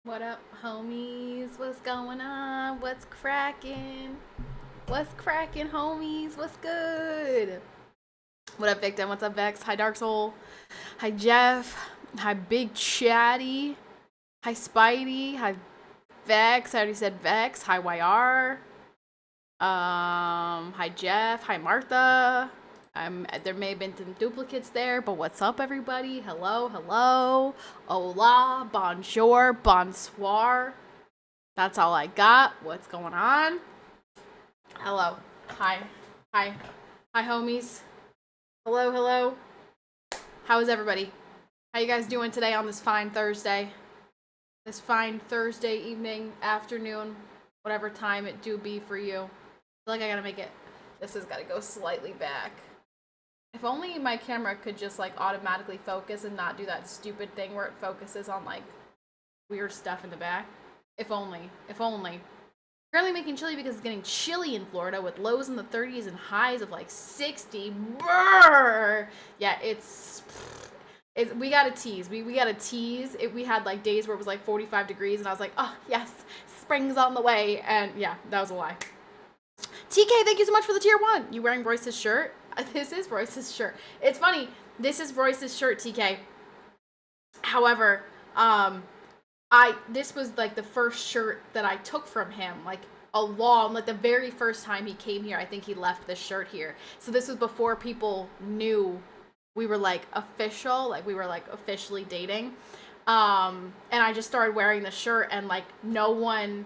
What up, homies? What's going on? What's cracking? What's cracking, homies? What's good? What up, Victim? What's up, Vex? Hi, Dark Soul. Hi, Jeff. Hi, Big Chatty. Hi, Spidey. Hi, Vex. I already said Vex. Hi, YR. Hi, Jeff. Hi, Martha. There may have been some duplicates there, but what's up, everybody? Hello, hello. Hola, bonjour, bonsoir. That's all I got. What's going on? Hello. Hi. Hi. Hi, homies. Hello, hello. How is everybody? How you guys doing today on this fine Thursday? This fine Thursday evening, afternoon, whatever time it do be for you. I feel like I gotta make it. This has gotta go slightly back. If only my camera could just like automatically focus and not do that stupid thing where it focuses on like weird stuff in the back. If only. If only. Currently making chili because it's getting chilly in Florida with lows in the 30s and highs of like 60. Brrr! Yeah, it's we gotta tease. We gotta tease. We had like days where it was like 45 degrees and I was like, oh yes, spring's on the way. And yeah, that was a lie. TK, thank you so much for the tier 1. You wearing Royce's shirt? This is Royce's shirt. It's funny. This is Royce's shirt, TK. However, this was like the first shirt that I took from him, like the very first time he came here. I think he left this shirt here. So this was before people knew we were like official, like we were like officially dating. And I just started wearing the shirt and like no one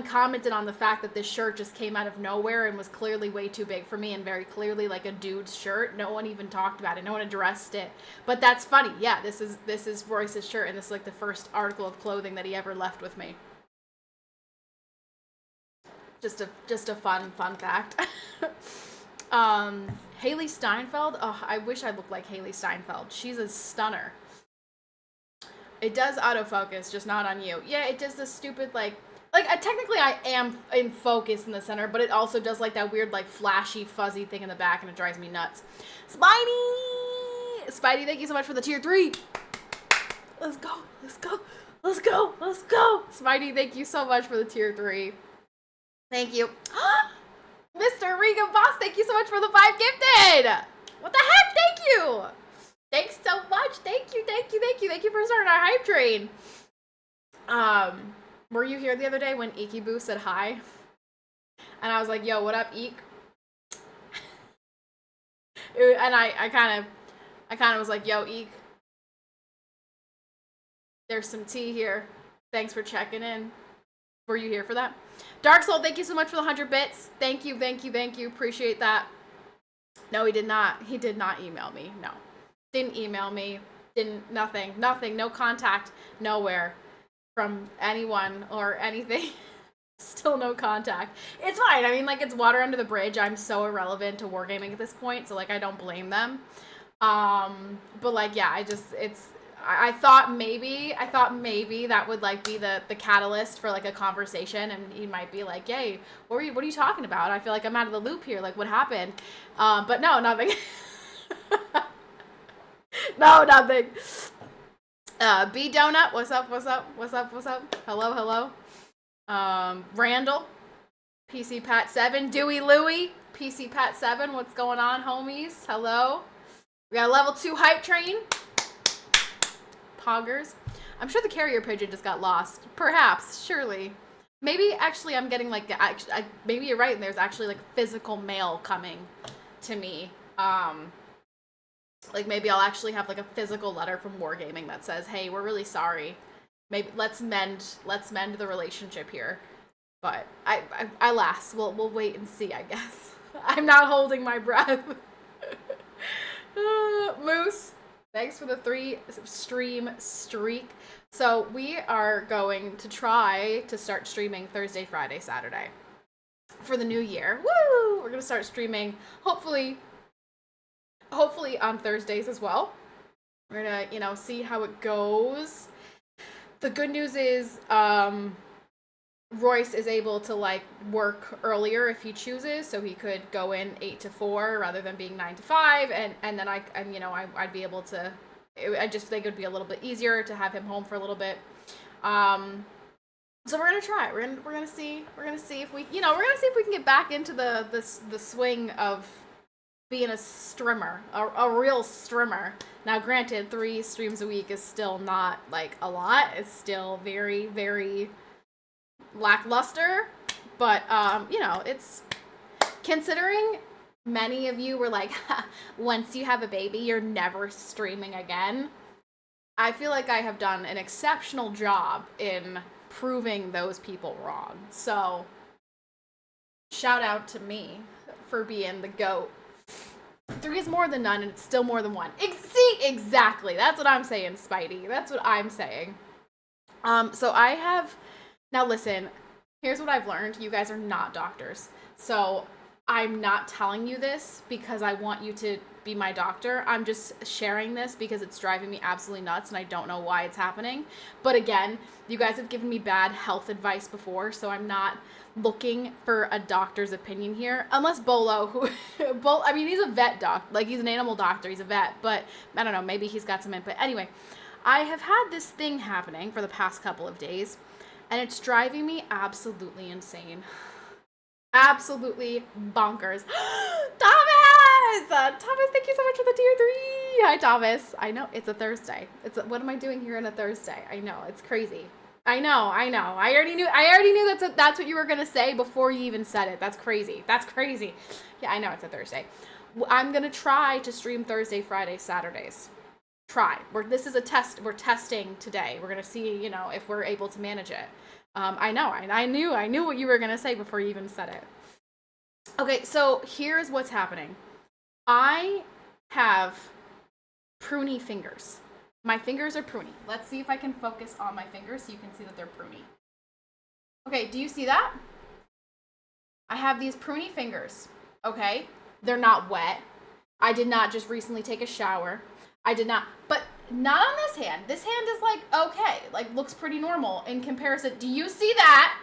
commented on the fact that this shirt just came out of nowhere and was clearly way too big for me and very clearly like a dude's shirt. No one even talked about it. No one addressed it. But that's funny. Yeah, this is Royce's shirt and this is like the first article of clothing that he ever left with me. Just a fun fact. Haley Steinfeld. Oh, I wish I looked like Haley Steinfeld. She's a stunner. It does autofocus, just not on you. Yeah, it does this stupid like technically I am in focus in the center, but it also does like that weird like flashy fuzzy thing in the back and it drives me nuts. Spidey, thank you so much for the tier 3. Let's go. Spidey, thank you so much for the tier 3. Thank you. Mr. Riga Boss, thank you so much for the 5 gifted. What the heck? Thank you. Thanks so much. Thank you for starting our hype train. Were you here the other day when Ikibu said hi? And I was like, yo, what up, Eek? And I kind of was like, yo, Eek, there's some tea here. Thanks for checking in. Were you here for that? Dark Soul, thank you so much for the 100 bits. Thank you. Appreciate that. No, he did not. He did not email me. No. Didn't email me. Nothing. No contact. Nowhere. From anyone or anything. Still no contact. It's fine. I mean, like, it's water under the bridge. I'm so irrelevant to wargaming at this point, so, like, I don't blame them. But, like, yeah, I thought maybe that would, like, be the catalyst for, like, a conversation, and he might be like, yay, what are you talking about? I feel like I'm out of the loop here. Like, what happened? But no, nothing. No, nothing. B Donut, what's up? Hello. Randall, PCPat7, Dewey Louie, PCPat7, what's going on, homies? Hello. We got a level 2 hype train. Poggers. I'm sure the carrier pigeon just got lost. Perhaps, surely. Maybe actually I'm getting like, maybe you're right, and there's actually like physical mail coming to me. Like maybe I'll actually have like a physical letter from Wargaming that says, hey, we're really sorry. Maybe let's mend the relationship here. But alas, we'll wait and see, I guess. I'm not holding my breath. Moose, thanks for the 3 stream streak. So we are going to try to start streaming Thursday, Friday, Saturday for the new year. Woo! We're gonna start streaming hopefully on Thursdays as well. We're gonna, see how it goes. The good news is, Royce is able to, like, work earlier if he chooses, so he could go in 8 to 4 rather than being 9 to 5, and then I'd be able to, I just think it would be a little bit easier to have him home for a little bit. So we're gonna try. We're gonna see if we, we're gonna see if we can get back into the swing of being a streamer, a real streamer. Now, granted, 3 streams a week is still not like a lot. It's still very, very lackluster, but it's considering many of you were like, once you have a baby, you're never streaming again. I feel like I have done an exceptional job in proving those people wrong. So, shout out to me for being the GOAT. 3 is more than none, and it's still more than 1. See, exactly. That's what I'm saying, Spidey. That's what I'm saying. So I have... Now, listen. Here's what I've learned. You guys are not doctors. So I'm not telling you this because I want you to be my doctor. I'm just sharing this because it's driving me absolutely nuts and I don't know why it's happening. But again, you guys have given me bad health advice before, so I'm not looking for a doctor's opinion here. Unless Bolo, who, he's a vet doc. Like, he's an animal doctor. He's a vet. But, I don't know, maybe he's got some input. Anyway, I have had this thing happening for the past couple of days, and it's driving me absolutely insane. Absolutely bonkers. Thomas! Thomas, thank you so much for the tier 3. Hi, Thomas. I know, it's a Thursday. What am I doing here on a Thursday? I know, it's crazy. I know. I already knew that's what you were going to say before you even said it. That's crazy. Yeah, I know it's a Thursday. I'm going to try to stream Thursday, Friday, Saturdays. This is a test. We're testing today. We're going to see, if we're able to manage it. I know. I knew what you were going to say before you even said it. Okay, so here's what's happening. I have pruny fingers. My fingers are pruny. Let's see if I can focus on my fingers so you can see that they're pruny. Okay, do you see that? I have these pruny fingers, okay? They're not wet. I did not just recently take a shower. But not on this hand. This hand is like, okay, looks pretty normal in comparison. Do you see that?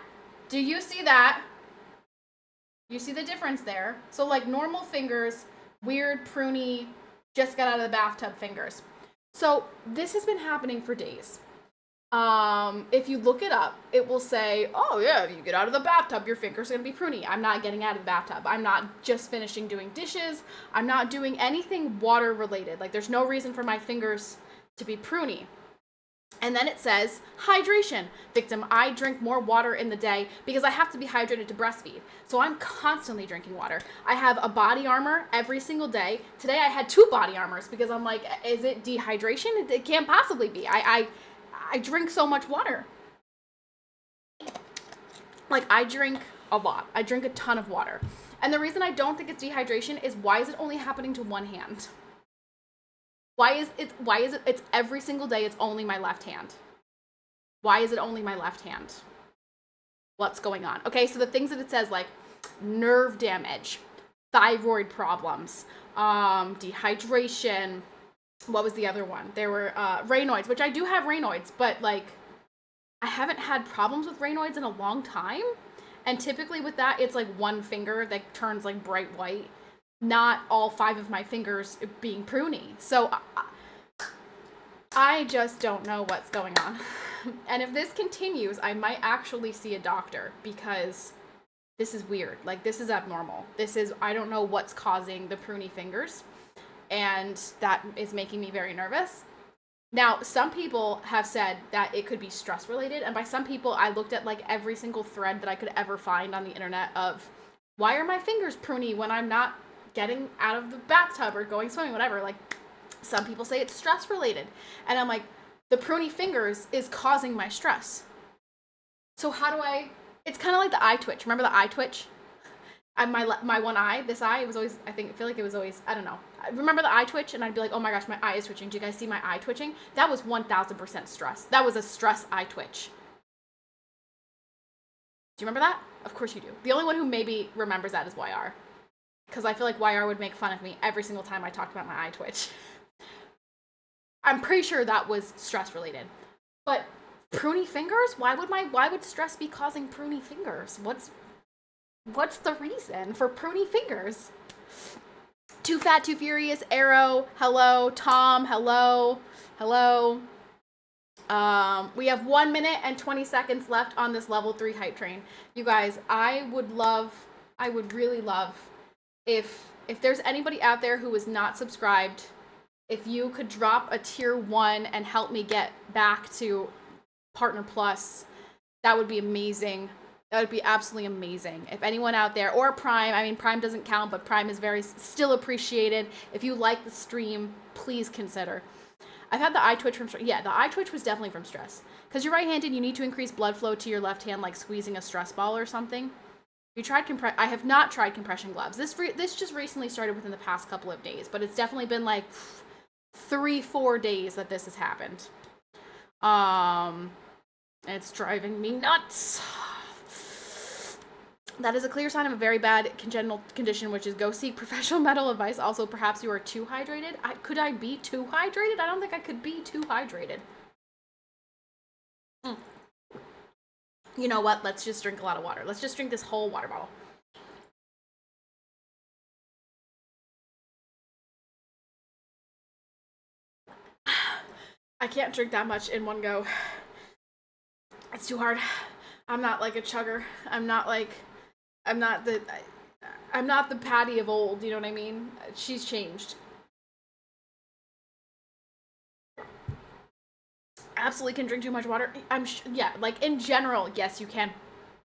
You see the difference there? So normal fingers, weird, pruny, just got out of the bathtub fingers. So this has been happening for days. If you look it up, it will say, oh yeah, if you get out of the bathtub, your fingers are going to be pruny. I'm not getting out of the bathtub. I'm not just finishing doing dishes. I'm not doing anything water related. There's no reason for my fingers to be pruny. And then it says, hydration. Victim, I drink more water in the day because I have to be hydrated to breastfeed. So I'm constantly drinking water. I have a body armor every single day. Today I had 2 body armors because I'm like, is it dehydration? It can't possibly be. I drink so much water. I drink a lot. I drink a ton of water. And the reason I don't think it's dehydration is, why is it only happening to one hand? Why is it, it's every single day, it's only my left hand? Why is it only my left hand? What's going on? Okay, so the things that it says, nerve damage, thyroid problems, dehydration, what was the other one? There were Raynaud's, which I do have Raynaud's, but I haven't had problems with Raynaud's in a long time. And typically with that, it's one finger that turns bright white, not all 5 of my fingers being pruny. So I just don't know what's going on. And if this continues, I might actually see a doctor, because this is weird. This is abnormal. I don't know what's causing the pruny fingers. And that is making me very nervous. Now, some people have said that it could be stress related. And by some people, I looked at every single thread that I could ever find on the internet of, why are my fingers pruny when I'm not getting out of the bathtub or going swimming, whatever. Some people say it's stress related. And I'm like, the pruny fingers is causing my stress. So how do it's kind of like the eye twitch. Remember the eye twitch? And my one eye, this eye, it was always, I feel like it was always, I don't know. I remember the eye twitch, and I'd be like, oh my gosh, my eye is twitching. Do you guys see my eye twitching? That was 1000% stress. That was a stress eye twitch. Do you remember that? Of course you do. The only one who maybe remembers that is YR. Because I feel like YR would make fun of me every single time I talked about my eye twitch. I'm pretty sure that was stress related. But pruny fingers? Why would stress be causing pruny fingers? What's the reason for pruny fingers? Too Fat, Too Furious, Arrow, hello. Tom, hello. We have 1 minute and 20 seconds left on this level 3 hype train. You guys, I would really love if there's anybody out there who is not subscribed, if you could drop a tier 1 and help me get back to Partner Plus, that would be amazing. That would be absolutely amazing. If anyone out there, or Prime, I mean, Prime doesn't count, but Prime is very still appreciated. If you like the stream, please consider. I've had the eye twitch from stress. Yeah, the eye twitch was definitely from stress. Because you're right-handed, you need to increase blood flow to your left hand, like squeezing a stress ball or something. You tried I have not tried compression gloves. This just recently started within the past couple of days, but it's definitely been like 3-4 days that this has happened. It's driving me nuts. That is a clear sign of a very bad congenital condition, which is go seek professional medical advice. Also, perhaps you are too hydrated. Could I be too hydrated? I don't think I could be too hydrated. You know what? Let's just drink a lot of water. Let's just drink this whole water bottle. I can't drink that much in one go. It's too hard. I'm not like a chugger. I'm not the Patty of old, you know what I mean? She's changed. Absolutely can drink too much water. Yeah, like in general, yes, you can.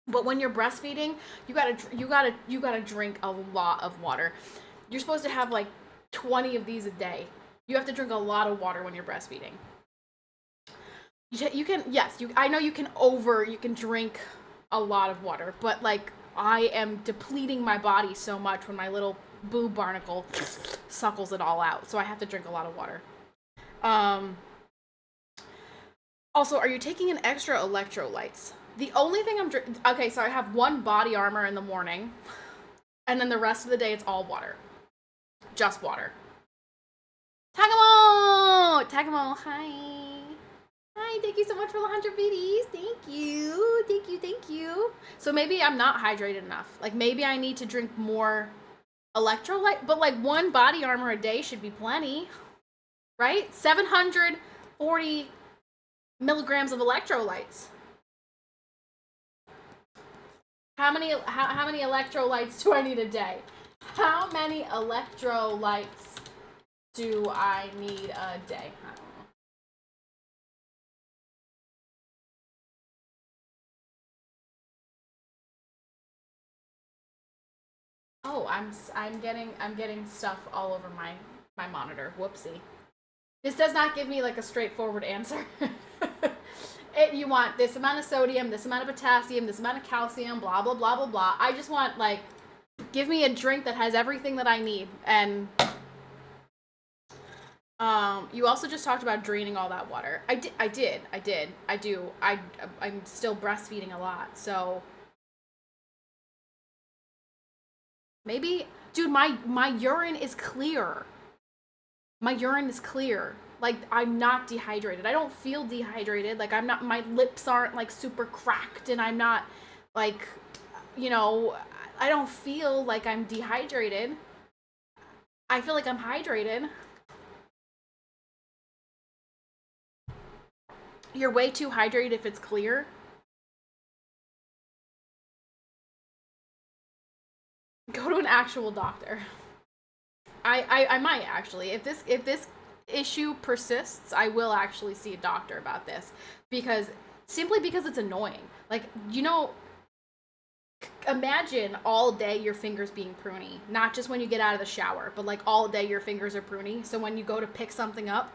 But when you're breastfeeding, you gotta drink a lot of water. You're supposed to have like 20 of these a day. You have to drink a lot of water when you're breastfeeding. You can, yes, I know you can drink a lot of water, but like I am depleting my body so much when my little boob barnacle suckles it all out. So I have to drink a lot of water. Also, are you taking an extra electrolytes? The only thing I'm drinking, okay, so I have 1 body armor in the morning, and then the rest of the day it's all water. Just water. Tagamo, hi. Hi, thank you so much for the 100 BDs. Thank you. So maybe I'm not hydrated enough. Like maybe I need to drink more electrolyte, but like 1 body armor a day should be plenty, right? 740 milligrams of electrolytes. How many electrolytes do I need a day? How many electrolytes do I need a day? I don't know. Oh, I'm getting stuff all over my monitor. Whoopsie. This does not give me like a straightforward answer. You want this amount of sodium, this amount of potassium, this amount of calcium, blah blah blah blah blah. I just want like, give me a drink that has everything that I need. And you also just talked about draining all that water. I do. I'm still breastfeeding a lot, so maybe, dude, my urine is clear. My urine is clear. Like, I'm not dehydrated. I don't feel dehydrated. Like, I'm not, my lips aren't, like, super cracked, and I'm not, like, you know, I don't feel like I'm dehydrated. I feel like I'm hydrated. You're way too hydrated if it's clear. Go to an actual doctor. I might actually. If this issue persists, I will actually see a doctor about this, because it's annoying. Like, you know, imagine all day your fingers being pruny, not just when you get out of the shower, but like all day your fingers are pruny. So when you go to pick something up,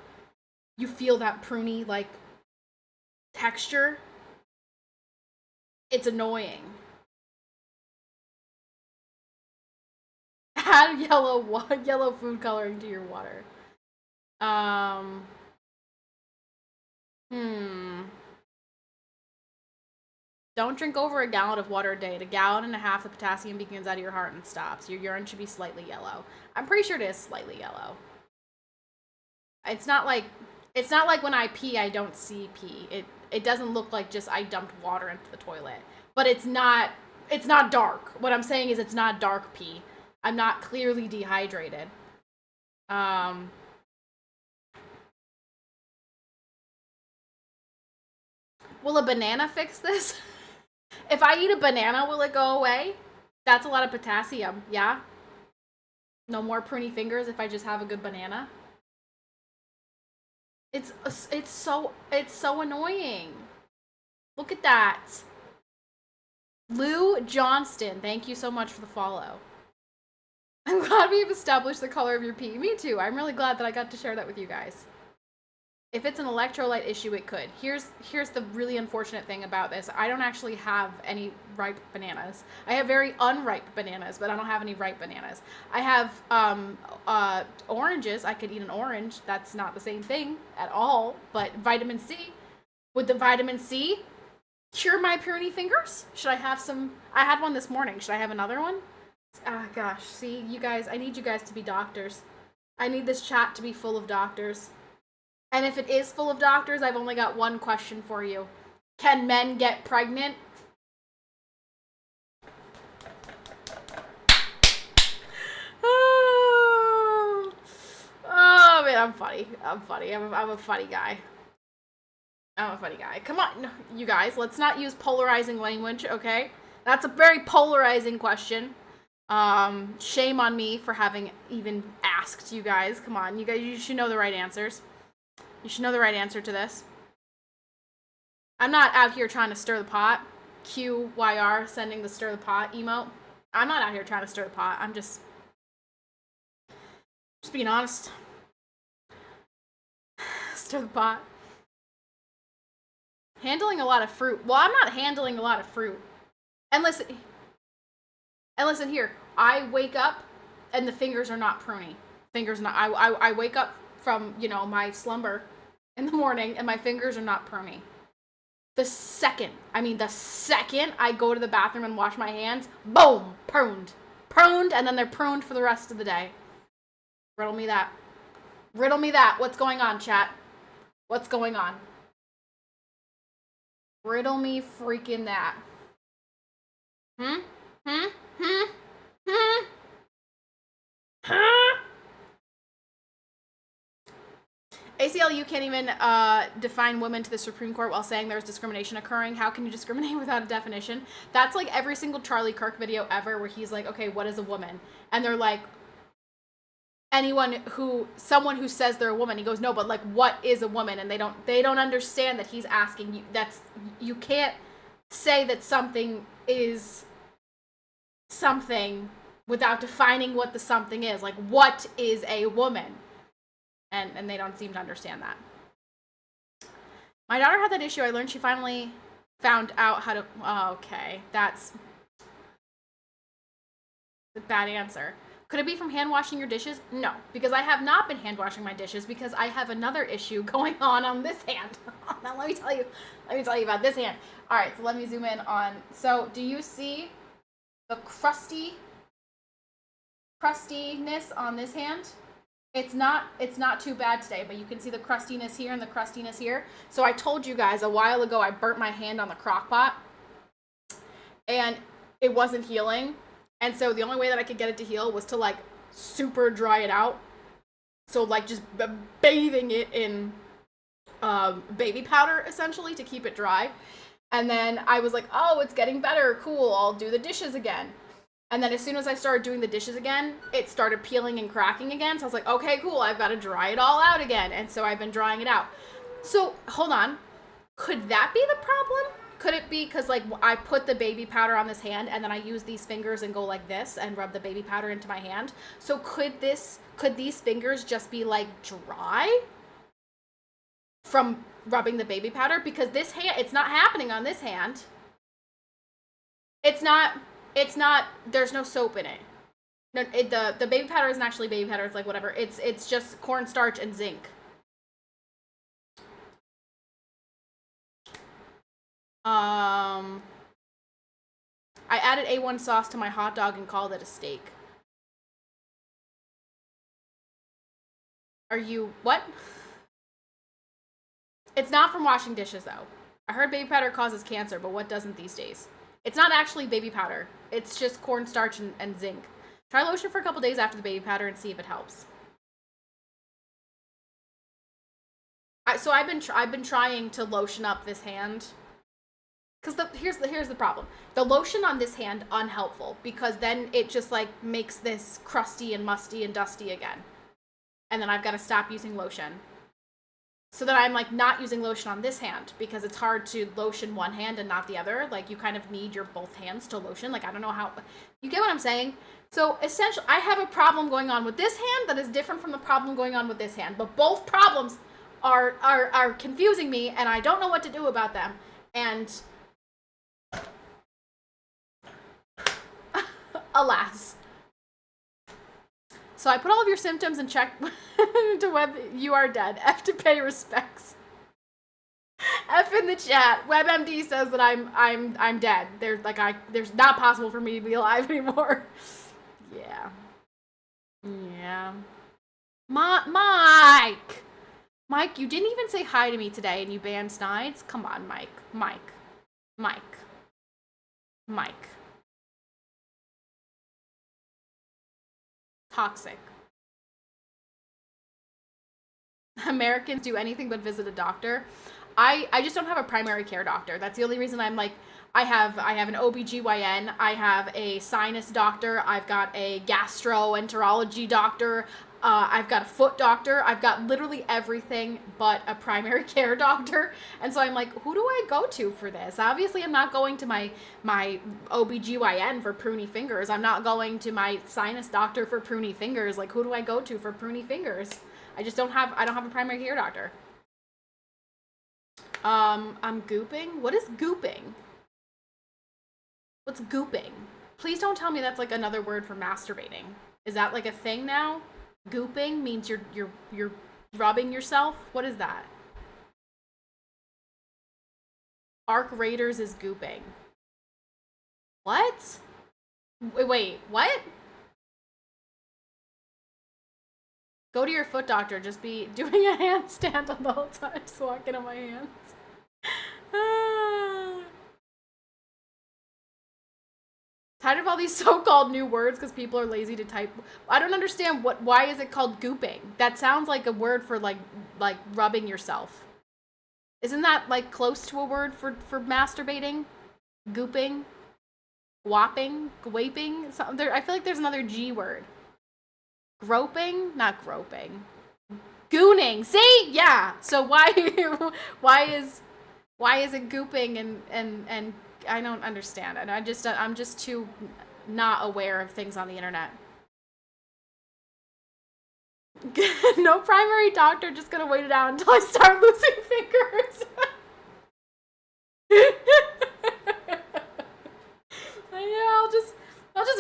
you feel that pruny like texture. It's annoying. Add yellow food coloring to your water. Don't drink over a gallon of water a day. At a gallon and a half, the potassium begins out of your heart and stops. Your urine should be slightly yellow. I'm pretty sure it is slightly yellow. It's not like when I pee, I don't see pee. It doesn't look like just I dumped water into the toilet. But it's not dark. What I'm saying is it's not dark pee. I'm not clearly dehydrated. Will a banana fix this? If I eat a banana, will it go away? That's a lot of potassium, yeah? No more pruny fingers if I just have a good banana? It's so annoying. Look at that. Lou Johnston, thank you so much for the follow. I'm glad we've established the color of your pee. Me too. I'm really glad that I got to share that with you guys. If it's an electrolyte issue, it could. Here's the really unfortunate thing about this. I don't actually have any ripe bananas. I have very unripe bananas, but I don't have any ripe bananas. I have oranges. I could eat an orange. That's not the same thing at all. But vitamin C. Would the vitamin C cure my pruny fingers? Should I have some? I had one this morning. Should I have another one? Ah, gosh. See, you guys, I need you guys to be doctors. I need this chat to be full of doctors. And if it is full of doctors, I've only got one question for you. Can men get pregnant? Oh, man, I'm funny. I'm funny. I'm a funny guy. I'm a funny guy. Come on, you guys. Let's not use polarizing language, okay? That's a very polarizing question. Shame on me for having even asked you guys. Come on, you guys. You should know the right answers. You should know the right answer to this. I'm not out here trying to stir the pot. QYR sending the stir the pot emote. I'm not out here trying to stir the pot. I'm just being honest. Stir the pot. Handling a lot of fruit. Well, I'm not handling a lot of fruit. And listen here. I wake up and the fingers are not pruny. I wake up from, my slumber in the morning and my fingers are not pruny. The second I go to the bathroom and wash my hands, boom, pruned, and then they're pruned for the rest of the day. Riddle me that. What's going on, chat? What's going on? Riddle me freaking that. ACLU can't even define women to the Supreme Court while saying there's discrimination occurring. How can you discriminate without a definition? That's like every single Charlie Kirk video ever where he's like, okay, what is a woman? And they're like, someone who says they're a woman. He goes, no, but like, what is a woman? And they don't understand that he's asking you. You can't say that something is something without defining what the something is. Like, what is a woman? And they don't seem to understand that. My daughter had that issue. I learned she finally found out how to... Oh, okay, that's a bad answer. Could it be from hand washing your dishes? No, because I have not been hand washing my dishes because I have another issue going on this hand. Now let me tell you about this hand. All right, so let me zoom in on... So do you see the crustiness on this hand? It's not too bad today, but you can see the crustiness here and the crustiness here. So I told you guys a while ago I burnt my hand on the crock pot and it wasn't healing. And so the only way that I could get it to heal was to like super dry it out. So like just bathing it in baby powder essentially to keep it dry. And then I was like, oh, it's getting better. Cool. I'll do the dishes again. And then as soon as I started doing the dishes again, it started peeling and cracking again. So I was like, okay, cool. I've got to dry it all out again. And so I've been drying it out. So hold on. Could that be the problem? Could it be because like I put the baby powder on this hand and then I use these fingers and go like this and rub the baby powder into my hand? So could these fingers just be like dry from rubbing the baby powder? Because this hand, it's not happening on this hand. It's not, there's no soap in it. No, the baby powder isn't actually baby powder. It's like whatever. It's just cornstarch and zinc. I added A1 sauce to my hot dog and called it a steak. Are you, what? It's not from washing dishes though. I heard baby powder causes cancer, but what doesn't these days? It's not actually baby powder. It's just cornstarch and zinc. Try lotion for a couple days after the baby powder and see if it helps. So I've been trying to lotion up this hand Because here's the problem. The lotion on this hand, unhelpful, because then it just like makes this crusty and musty and dusty again. And then I've got to stop using lotion. So then I'm like not using lotion on this hand because it's hard to lotion one hand and not the other. Like you kind of need your both hands to lotion. Like I don't know how, you get what I'm saying? So essentially I have a problem going on with this hand that is different from the problem going on with this hand. But both problems are confusing me and I don't know what to do about them. And alas. So I put all of your symptoms and check to web. You are dead. F to pay respects. F in the chat. WebMD says that I'm dead. There's not possible for me to be alive anymore. Yeah. Yeah. Mike. Mike, you didn't even say hi to me today, and you banned Snides. Come on, Mike. Toxic. Americans do anything but visit a doctor. I just don't have a primary care doctor. That's the only reason I'm like, I have an OBGYN, I have a sinus doctor, I've got a gastroenterology doctor, I've got a foot doctor, I've got literally everything but a primary care doctor. And so I'm like, who do I go to for this? Obviously, I'm not going to my OBGYN for pruny fingers. I'm not going to my sinus doctor for pruny fingers. Like, who do I go to for pruny fingers? I don't have a primary care doctor. I'm gooping? What is gooping? What's gooping? Please don't tell me that's like another word for masturbating. Is that like a thing now? Gooping means you're rubbing yourself? What is that? Arc Raiders is gooping. What? Wait, what? Go to your foot doctor. Just be doing a handstand on the whole time. Just walking on my hands. Tired of all these so-called new words because people are lazy to type. I don't understand why is it called gooping? That sounds like a word for like rubbing yourself. Isn't that like close to a word for masturbating? Gooping? Whopping? Gwaping? I feel like there's another G word. Groping? Not groping. Gooning. See? Yeah. So why is it gooping and I don't understand it. I'm just too not aware of things on the internet. No primary doctor, just gonna wait it out until I start losing fingers. Yeah, I'll just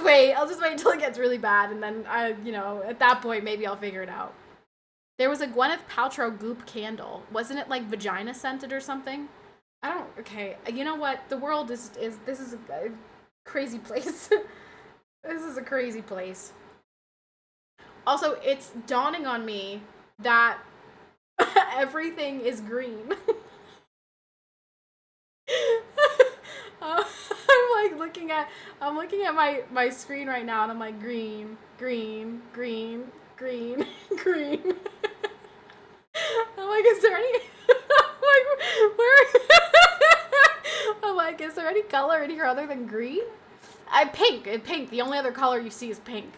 wait. I'll just wait until it gets really bad, and then at that point maybe I'll figure it out. There was a Gwyneth Paltrow goop candle. Wasn't it like vagina scented or something? Okay, you know what? The world this is a crazy place. This is a crazy place. Also, it's dawning on me that everything is green. I'm looking at my screen right now, and I'm like, green. I'm like, is there any... where... I'm like, is there any color in here other than green? Pink. The only other color you see is pink.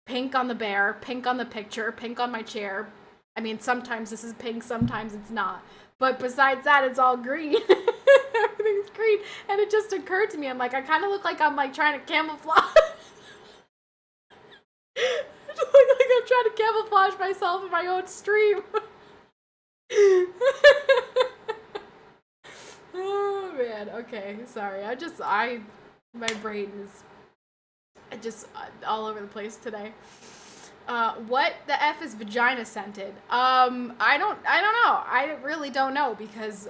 Pink on the bear, pink on the picture, pink on my chair. I mean, sometimes this is pink, sometimes it's not. But besides that, it's all green. Everything's green. And it just occurred to me, I'm like, I kind of look like I'm like trying to camouflage. I just look like I'm trying to camouflage myself in my own stream. Oh man, okay, sorry. My brain is just all over the place today. What the F is vagina scented? I don't know. I really don't know because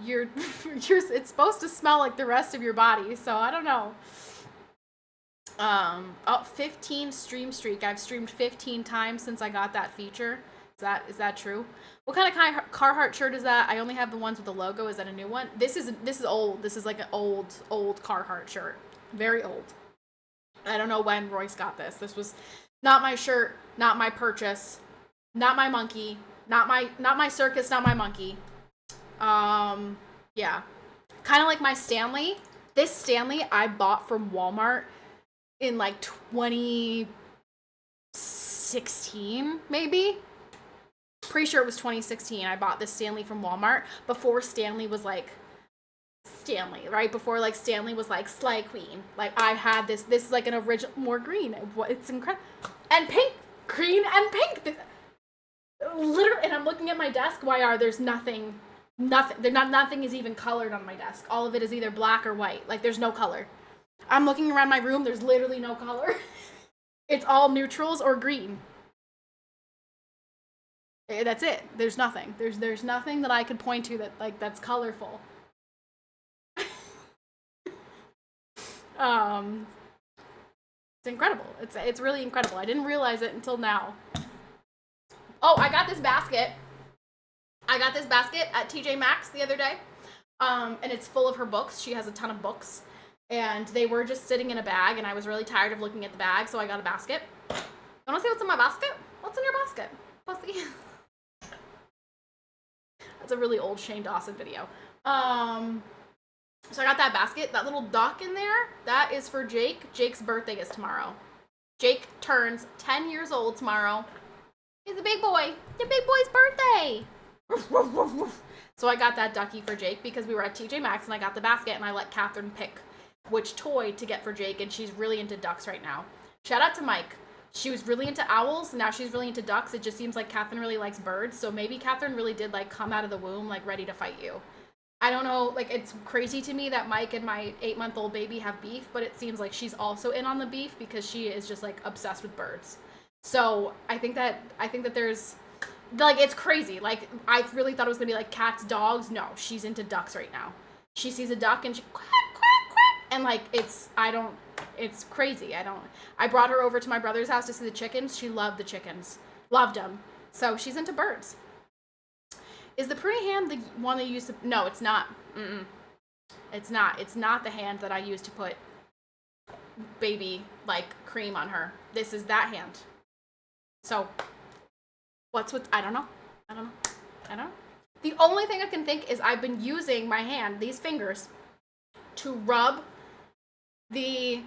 it's supposed to smell like the rest of your body, so I don't know. 15 stream streak. I've streamed 15 times since I got that feature. Is that true? What kind of Carhartt shirt is that? I only have the ones with the logo. Is that a new one? This is old. This is like an old Carhartt shirt. Very old. I don't know when Royce got this. This was not my shirt, not my purchase, not my monkey, not my circus, not my monkey. Yeah. Kind of like my Stanley. This Stanley I bought from Walmart in like 2016, maybe. Pretty sure it was 2016. I bought this Stanley from Walmart before Stanley was like Stanley, right? Before like Stanley was like Slay Queen. Like I had this is like an original, more green. It's incredible. And pink, green and pink. Literally, and I'm looking at my desk. There's nothing. Nothing is even colored on my desk. All of it is either black or white. Like there's no color. I'm looking around my room. There's literally no color. It's all neutrals or green. That's it. There's nothing. There's nothing that I could point to that's colorful. It's incredible. It's really incredible. I didn't realize it until now. Oh, I got this basket. At TJ Maxx the other day. And it's full of her books. She has a ton of books. And they were just sitting in a bag, and I was really tired of looking at the bag, so I got a basket. You wanna see what's in my basket? What's in your basket, pussy? That's a really old Shane Dawson video. So I got that basket. That little duck in there, that is for Jake. Jake's birthday is tomorrow. Jake turns 10 years old tomorrow. He's a big boy. The big boy's birthday. So I got that ducky for Jake because we were at TJ Maxx and I got the basket and I let Catherine pick which toy to get for Jake, and she's really into ducks right now. Shout out to Mike. She was really into owls, now she's really into ducks. It just seems like Catherine really likes birds, so maybe Catherine really did like come out of the womb like ready to fight you. I don't know, like it's crazy to me that Mike and my 8-month-old baby have beef, but it seems like she's also in on the beef because she is just like obsessed with birds. So I think that there's like, it's crazy. Like I really thought it was gonna be like cats, dogs. No, she's into ducks right now. She sees a duck and she quack, quack, quack, and like it's crazy. I brought her over to my brother's house to see the chickens. She loved the chickens. Loved them. So she's into birds. Is the Pruney hand the one that you used to... No, it's not. It's not. It's not the hand that I used to put baby, like, cream on her. This is that hand. So, what's with... I don't know. The only thing I can think is I've been using my hand, these fingers, to rub the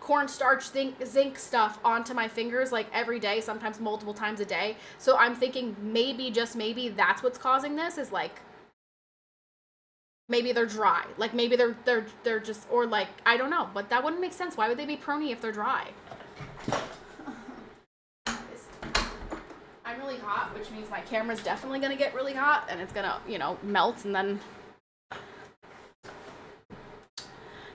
cornstarch zinc stuff onto my fingers like every day, sometimes multiple times a day. So I'm thinking maybe, just maybe, that's what's causing this, is like maybe they're dry. Like maybe they're just, or like, I don't know, but that wouldn't make sense. Why would they be pruny if they're dry? I'm really hot, which means my camera's definitely gonna get really hot and it's gonna, melt, and then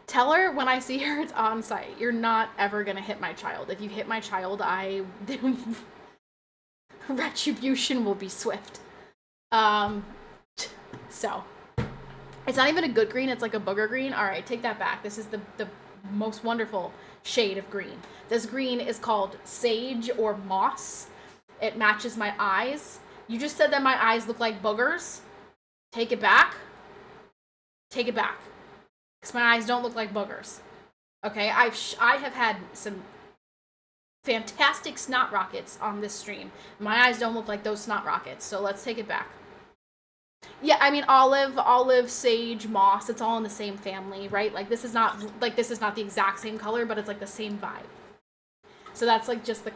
tell her when I see her it's on site. You're not ever gonna hit my child. If you hit my child, retribution will be swift. So it's not even a good green, it's like a booger green. All right, take that back. This is the most wonderful shade of green. This green is called sage or moss. It matches my eyes. You just said that my eyes look like boogers. Take it back. Take it back. Because my eyes don't look like boogers. Okay, I have had some fantastic snot rockets on this stream. My eyes don't look like those snot rockets, so let's take it back. Yeah, I mean olive, sage, moss, it's all in the same family, right? Like this is not the exact same color, but it's like the same vibe. So that's like just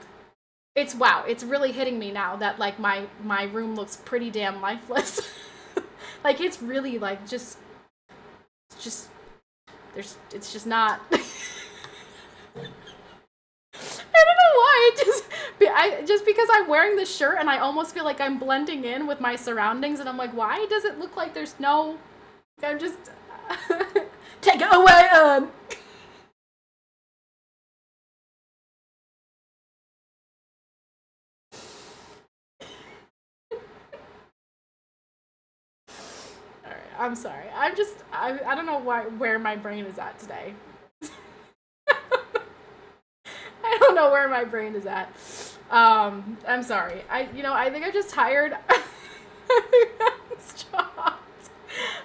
it's really hitting me now that like my room looks pretty damn lifeless. Like it's really like it's just not. I don't know why. Just because I'm wearing this shirt and I almost feel like I'm blending in with my surroundings, and I'm like, why does it look like there's no? I'm just take it away. I'm sorry. I don't know where my brain is at today. I don't know where my brain is at. I'm sorry. I think I'm just tired. Stop.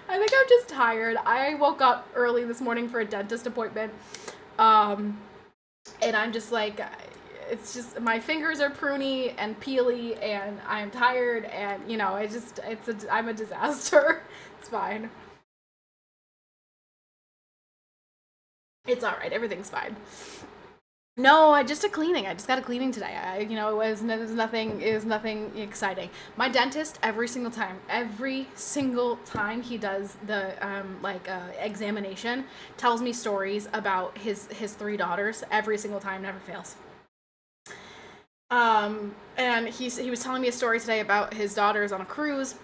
I think I'm just tired. I woke up early this morning for a dentist appointment. And I'm just like, it's just my fingers are pruny and peely, and I'm tired, and I'm a disaster. It's fine. It's all right. Everything's fine. No, I just a cleaning. I just got a cleaning today. It was nothing exciting. My dentist every single time he does the examination, tells me stories about his three daughters. Every single time, never fails. And he was telling me a story today about his daughters on a cruise,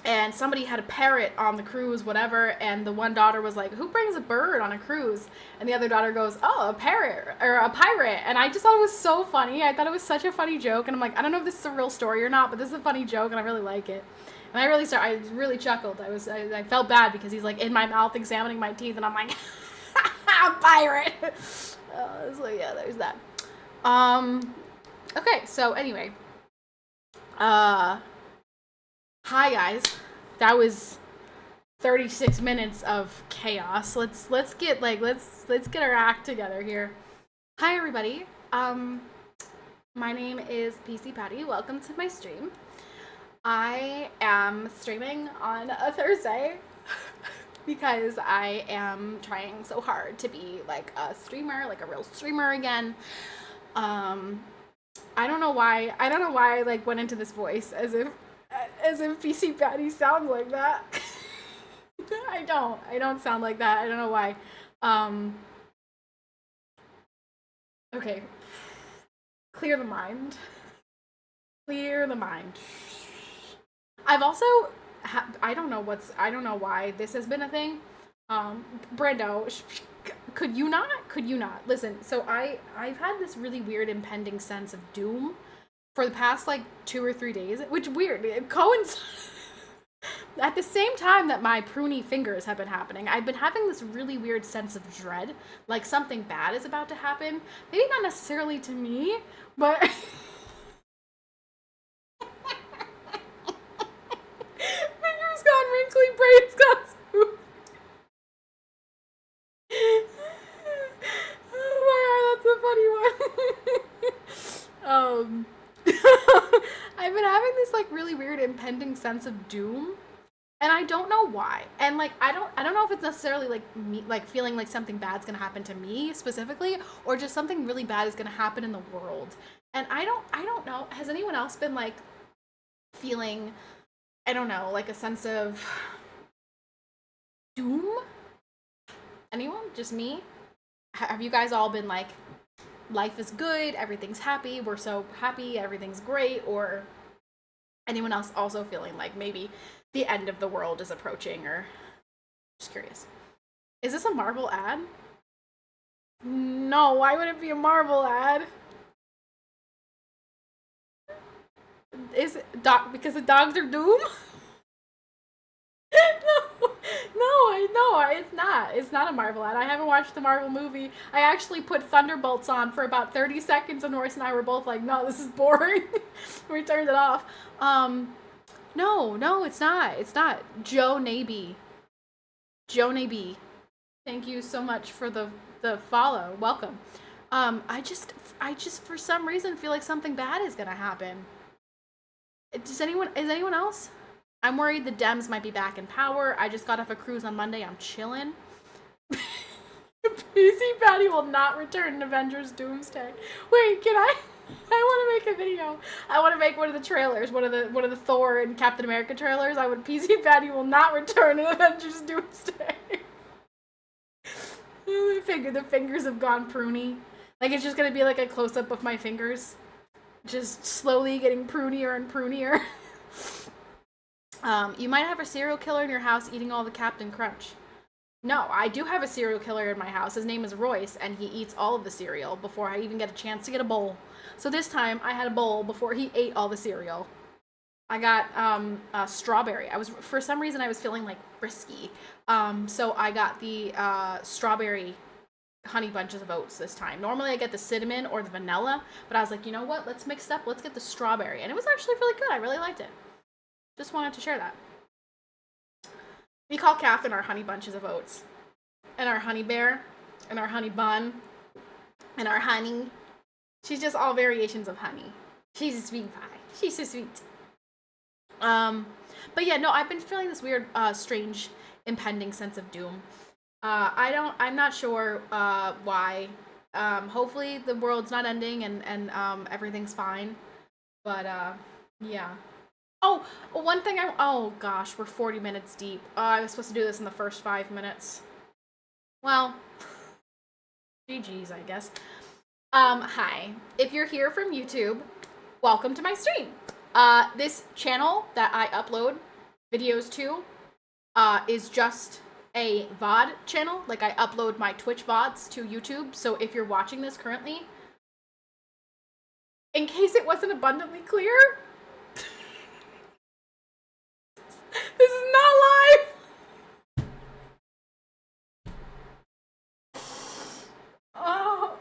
and somebody had a parrot on the cruise, whatever, and the one daughter was like, who brings a bird on a cruise? And the other daughter goes, oh, a parrot, or a pirate. And I just thought it was so funny. I thought it was such a funny joke, and I'm like, I don't know if this is a real story or not, but this is a funny joke, and I really like it. And I really chuckled. I felt bad because he's like in my mouth examining my teeth, and I'm like, a pirate. So yeah, there's that. Okay, so anyway, hi guys, that was 36 minutes of chaos. Let's get our act together here. Hi everybody. My name is PCPatty. Welcome to my stream. I am streaming on a Thursday because I am trying so hard to be like a streamer, like a real streamer again. I don't know why I like went into this voice as if PCPatty sounds like that. I don't sound like that. I don't know why. Okay. Clear the mind. I've also I don't know why this has been a thing. Brando, could you not? Listen, so I've had this really weird impending sense of doom for the past like 2 or 3 days, which weird. It coincides at the same time that my pruny fingers have been happening. I've been having this really weird sense of dread, like something bad is about to happen. Maybe not necessarily to me, but fingers gone wrinkly, brains gone smooth. Oh my god, that's a funny one. I've been having this like really weird impending sense of doom, and I don't know why. And like I don't know if it's necessarily like me like feeling like something bad's gonna happen to me specifically, or just something really bad is gonna happen in the world. And I don't know. Has anyone else been like feeling, I don't know, like a sense of doom? Anyone? Just me? Have you guys all been like, life is good, everything's happy, we're so happy, everything's great? Or anyone else also feeling like maybe the end of the world is approaching? Or just curious. Is this a Marvel ad? No, why would it be a Marvel ad? Is it because the dogs are doom? No, it's not. It's not a Marvel ad. I haven't watched the Marvel movie. I actually put Thunderbolts on for about 30 seconds, and Norris and I were both like, no, this is boring. We turned it off. No, it's not. It's not. Joe Naby. Thank you so much for the follow. Welcome. I just for some reason feel like something bad is gonna happen. Is anyone else? I'm worried the Dems might be back in power. I just got off a cruise on Monday. I'm chilling. PCPatty will not return in Avengers Doomsday. Wait, can I want to make a video. I want to make one of the trailers, one of the Thor and Captain America trailers. PCPatty will not return in Avengers Doomsday. The fingers have gone pruny. Like, it's just gonna be like a close-up of my fingers. Just slowly getting prunier and prunier. You might have a serial killer in your house eating all the Captain Crunch. No, I do have a serial killer in my house. His name is Royce, and he eats all of the cereal before I even get a chance to get a bowl. So this time, I had a bowl before he ate all the cereal. I got strawberry. For some reason, I was feeling like frisky. So I got the strawberry honey bunches of oats this time. Normally I get the cinnamon or the vanilla, but I was like, you know what? Let's mix it up. Let's get the strawberry. And it was actually really good. I really liked it. Just wanted to share that. We call Catherine our honey bunches of oats, and our honey bear, and our honey bun, and our honey. She's just all variations of honey. She's a sweet pie. She's so sweet. But yeah, no, I've been feeling this weird, strange, impending sense of doom. I'm not sure, why. Hopefully the world's not ending and everything's fine. But, yeah. Oh, one thing oh gosh, we're 40 minutes deep. I was supposed to do this in the first 5 minutes. Well, GG's, I guess. Hi. If you're here from YouTube, welcome to my stream. This channel that I upload videos to, is just a VOD channel. Like, I upload my Twitch VODs to YouTube, so if you're watching this currently, in case it wasn't abundantly clear, this is not live! Oh.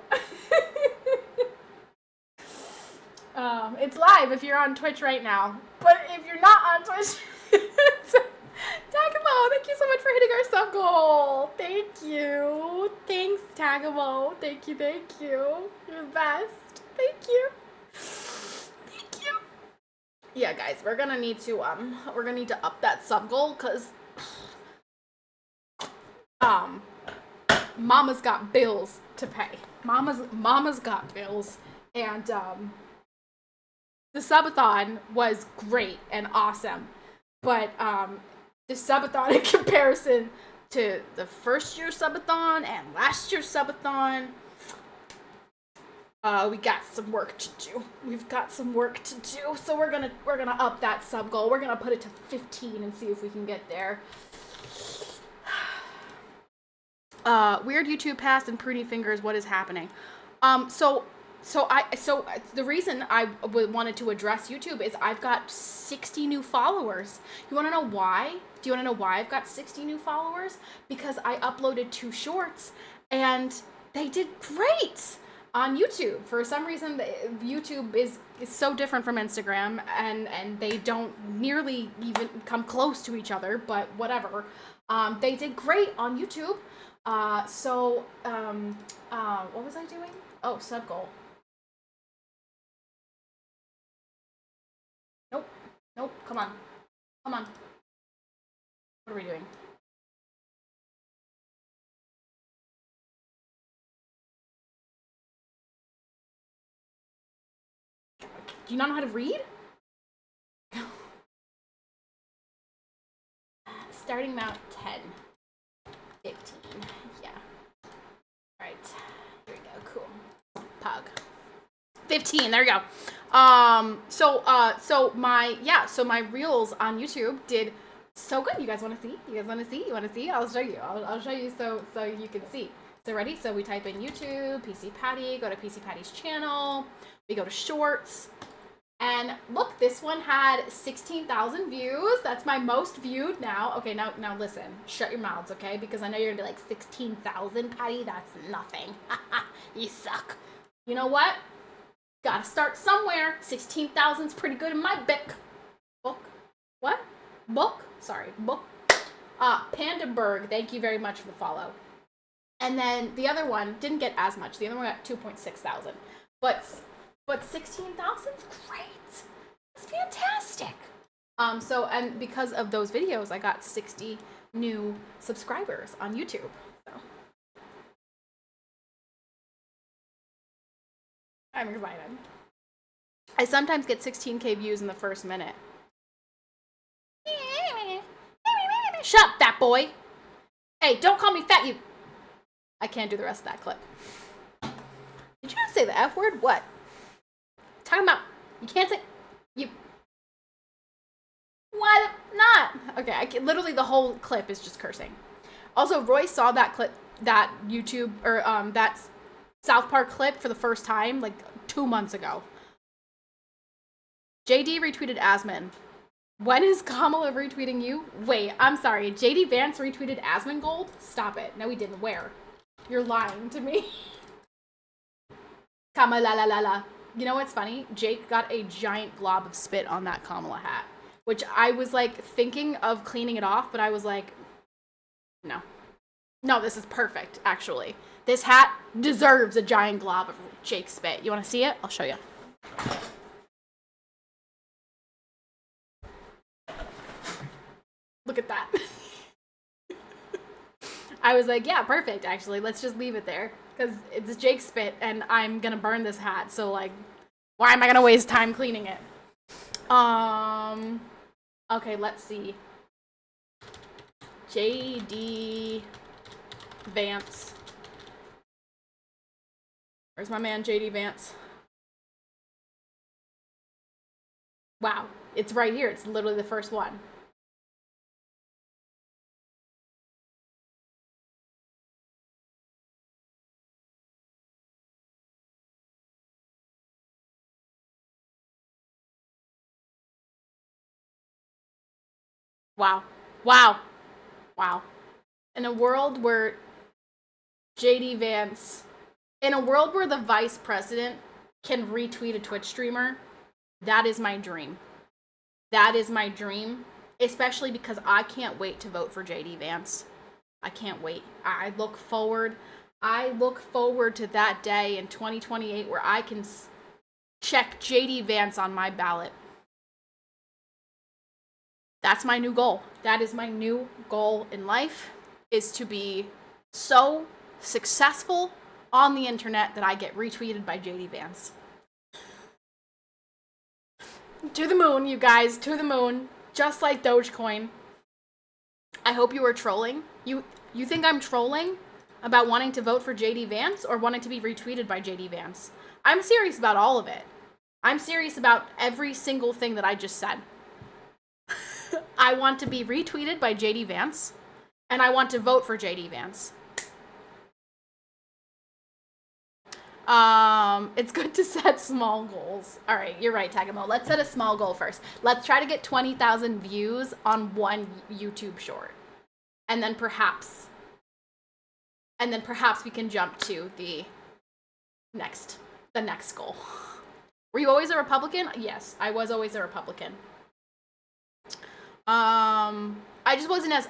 It's live if you're on Twitch right now, but if you're not on Twitch, Tagamo, thank you so much for hitting our sub goal. Thank you. Thanks, Tagamo. Thank you, thank you. You're the best. Thank you. Thank you. Yeah, guys, we're gonna need to up that sub goal, cause Mama's got bills to pay. Mama's got bills, and the subathon was great and awesome, but the subathon in comparison to the first year subathon and last year's subathon, we got some work to do. We've got some work to do, so we're gonna up that sub goal. We're gonna put it to 15 and see if we can get there. Weird YouTube past and Pruney fingers. What is happening? So the reason I wanted to address YouTube is I've got 60 new followers. You want to know why? Do you want to know why I've got 60 new followers? Because I uploaded 2 shorts and they did great on YouTube. For some reason, YouTube is so different from Instagram, and they don't nearly even come close to each other, but whatever. They did great on YouTube. What was I doing? Oh, sub goal. Nope, come on. What are we doing? Do you not know how to read? Starting amount 10. 15. Yeah. Alright. Here we go. Cool. Pug. 15. There we go. So my reels on YouTube did so good. You guys want to see? You want to see? I'll show you. I'll show you so you can see. So ready? So we type in YouTube, PCPatty, go to PCPatty's channel. We go to shorts. And look, this one had 16,000 views. That's my most viewed now. Okay, now listen. Shut your mouths, okay? Because I know you're gonna be like, 16,000, Patty? That's nothing. You suck. You know what? Gotta start somewhere. 16,000's pretty good in my book. What? Book? Sorry, book. Pandaberg, thank you very much for the follow. And then the other one didn't get as much. The other one got 2.6 thousand. But 16,000's great. It's fantastic. And because of those videos, I got 60 new subscribers on YouTube. So I'm excited. I sometimes get 16K views in the first minute. Shut up, fat boy. Hey, don't call me fat, you. I can't do the rest of that clip. Did you just say the F word? What? Talking about, you can't say, you. Why not? Okay, literally the whole clip is just cursing. Also, Roy saw that clip, that YouTube, or that South Park clip for the first time, like 2 months ago. JD retweeted Asman. When is Kamala retweeting you? Wait, I'm sorry. JD Vance retweeted Asman Gold? Stop it. No, he didn't. Where? You're lying to me. Kamala la la la. You know what's funny? Jake got a giant glob of spit on that Kamala hat, which I was like thinking of cleaning it off, but I was like, no. No, this is perfect, actually. This hat deserves a giant glob of Jake spit. You want to see it? I'll show you. Look at that. I was like, yeah, perfect, actually. Let's just leave it there. Because it's Jake spit, and I'm going to burn this hat. So, like, why am I going to waste time cleaning it? Okay, let's see. JD Vance. Where's my man, JD Vance? Wow, it's right here. It's literally the first one. Wow. Wow. Wow. In a world where JD Vance, in a world where the vice president can retweet a Twitch streamer, that is my dream. That is my dream, especially because I can't wait to vote for JD Vance. I can't wait. I look forward to that day in 2028 where I can check JD Vance on my ballot. That's my new goal. That is my new goal in life, is to be so successful on the internet that I get retweeted by JD Vance. To the moon, you guys, to the moon. Just like Dogecoin. I hope you are trolling. You think I'm trolling about wanting to vote for JD Vance or wanting to be retweeted by JD Vance? I'm serious about all of it. I'm serious about every single thing that I just said. I want to be retweeted by JD Vance, and I want to vote for JD Vance. It's good to set small goals. All right, you're right, Tagamo. Let's set a small goal first. Let's try to get 20,000 views on one YouTube short. And then perhaps we can jump to the next goal. Were you always a Republican? Yes, I was always a Republican. I just wasn't as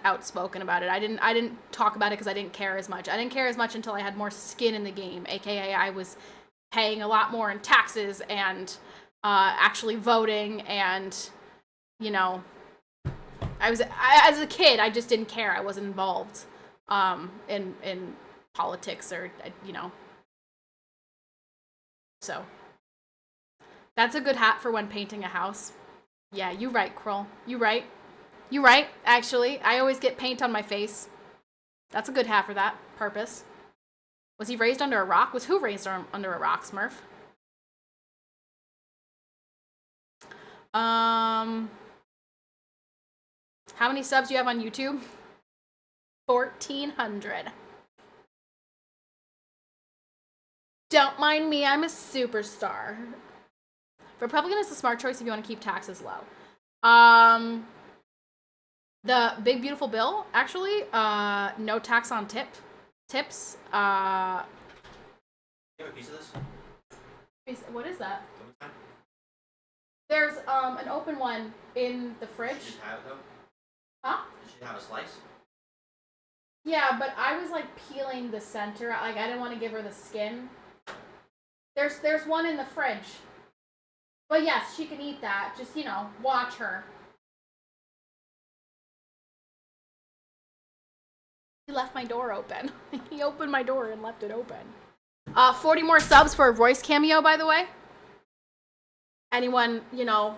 outspoken about it. I didn't talk about it because I didn't care as much. I didn't care as much until I had more skin in the game, aka I was paying a lot more in taxes and actually voting, and you know, as a kid I just didn't care. I wasn't involved in politics or you know. So that's a good hat for when painting a house. Yeah, you right, Kroll. You right. You right, actually. I always get paint on my face. That's a good hat for that purpose. Was he raised under a rock? Was who raised under a rock, Smurf? How many subs do you have on YouTube? 1,400. Don't mind me, I'm a superstar. Republican is the smart choice if you want to keep taxes low. The big beautiful bill, actually, no tax on tips. You have a piece of this? What is that? There's an open one in the fridge. Did she have it though? Huh? Did she have a slice? Yeah, but I was like peeling the center. Like I didn't want to give her the skin. There's one in the fridge. But yes, she can eat that. Just, you know, watch her. He left my door open. He opened my door and left it open. 40 more subs for a Royce cameo, by the way. Anyone, you know,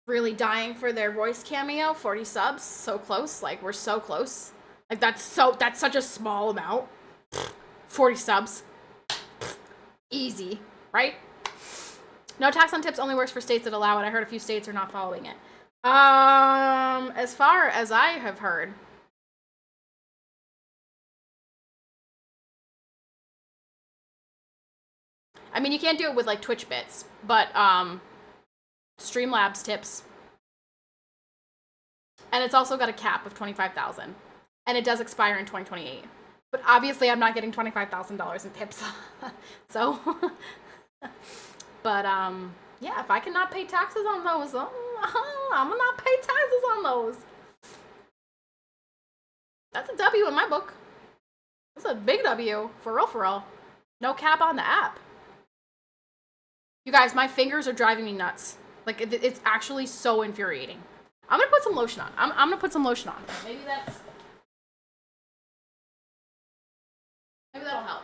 really dying for their Royce cameo? 40 subs. So close. Like, we're so close. Like, that's such a small amount. 40 subs. Easy, right? No tax on tips only works for states that allow it. I heard a few states are not following it. As far as I have heard. I mean, you can't do it with, like, Twitch bits, but, Streamlabs tips. And it's also got a cap of 25,000. And it does expire in 2028. But obviously I'm not getting $25,000 in tips. So, but, yeah, if I cannot pay taxes on those, I'm gonna not pay taxes on those. That's a W in my book. That's a big W. For real, for real. No cap on the app. You guys, my fingers are driving me nuts. Like, it's actually so infuriating. I'm gonna put some lotion on. I'm gonna put some lotion on. Maybe that'll help.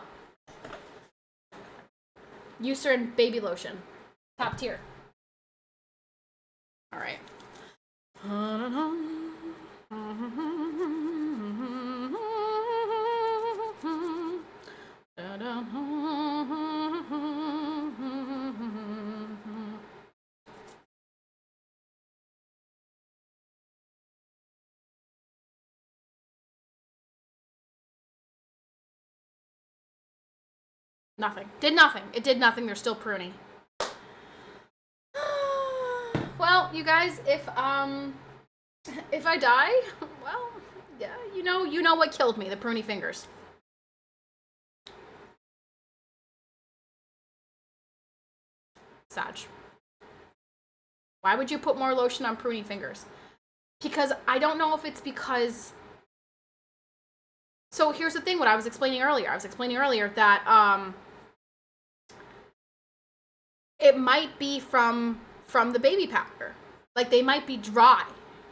Eucerin baby lotion. Top tier. All right. Nothing. Did nothing. It did nothing. They're still pruny. Well, you guys, if I die, well, yeah, you know what killed me, the pruny fingers. Sag. Why would you put more lotion on pruny fingers? Because I don't know if it's because... So here's the thing, what I was explaining earlier. I was explaining earlier that it might be from the baby powder. Like, they might be dry.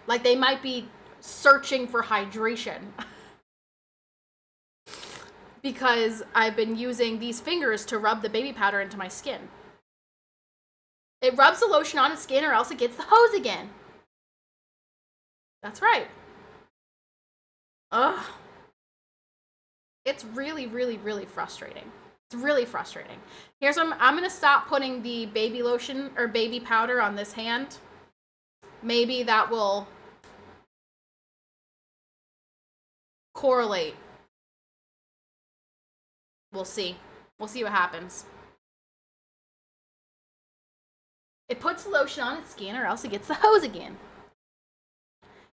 Like, they might be searching for hydration. Because I've been using these fingers to rub the baby powder into my skin. It rubs the lotion on its skin or else it gets the hose again. That's right. Ugh. It's really, really, really frustrating. It's really frustrating. Here's what I'm going to stop putting the baby lotion or baby powder on this hand. Maybe that will correlate. We'll see. We'll see what happens. It puts lotion on its skin or else it gets the hose again.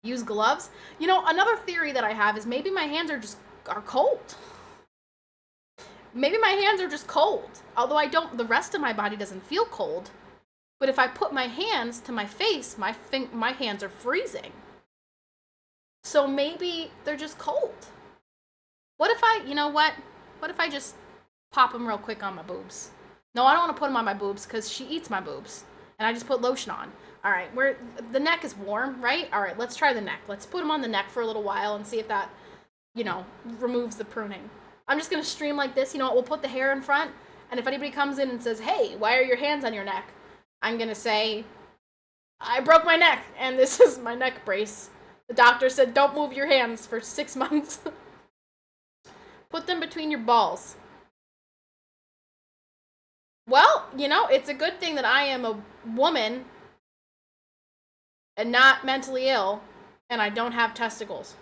Use gloves. You know, another theory that I have is maybe my hands are cold. Maybe my hands are just cold. Although the rest of my body doesn't feel cold. But if I put my hands to my face, my hands are freezing. So maybe they're just cold. What if What if I just pop them real quick on my boobs? No, I don't want to put them on my boobs because she eats my boobs. And I just put lotion on. All right, the neck is warm, right? All right, let's try the neck. Let's put them on the neck for a little while and see if that, removes the pruning. I'm just going to stream like this. You know what? We'll put the hair in front. And if anybody comes in and says, hey, why are your hands on your neck? I'm going to say, I broke my neck, and this is my neck brace. The doctor said, don't move your hands for 6 months. Put them between your balls. Well, it's a good thing that I am a woman and not mentally ill, and I don't have testicles.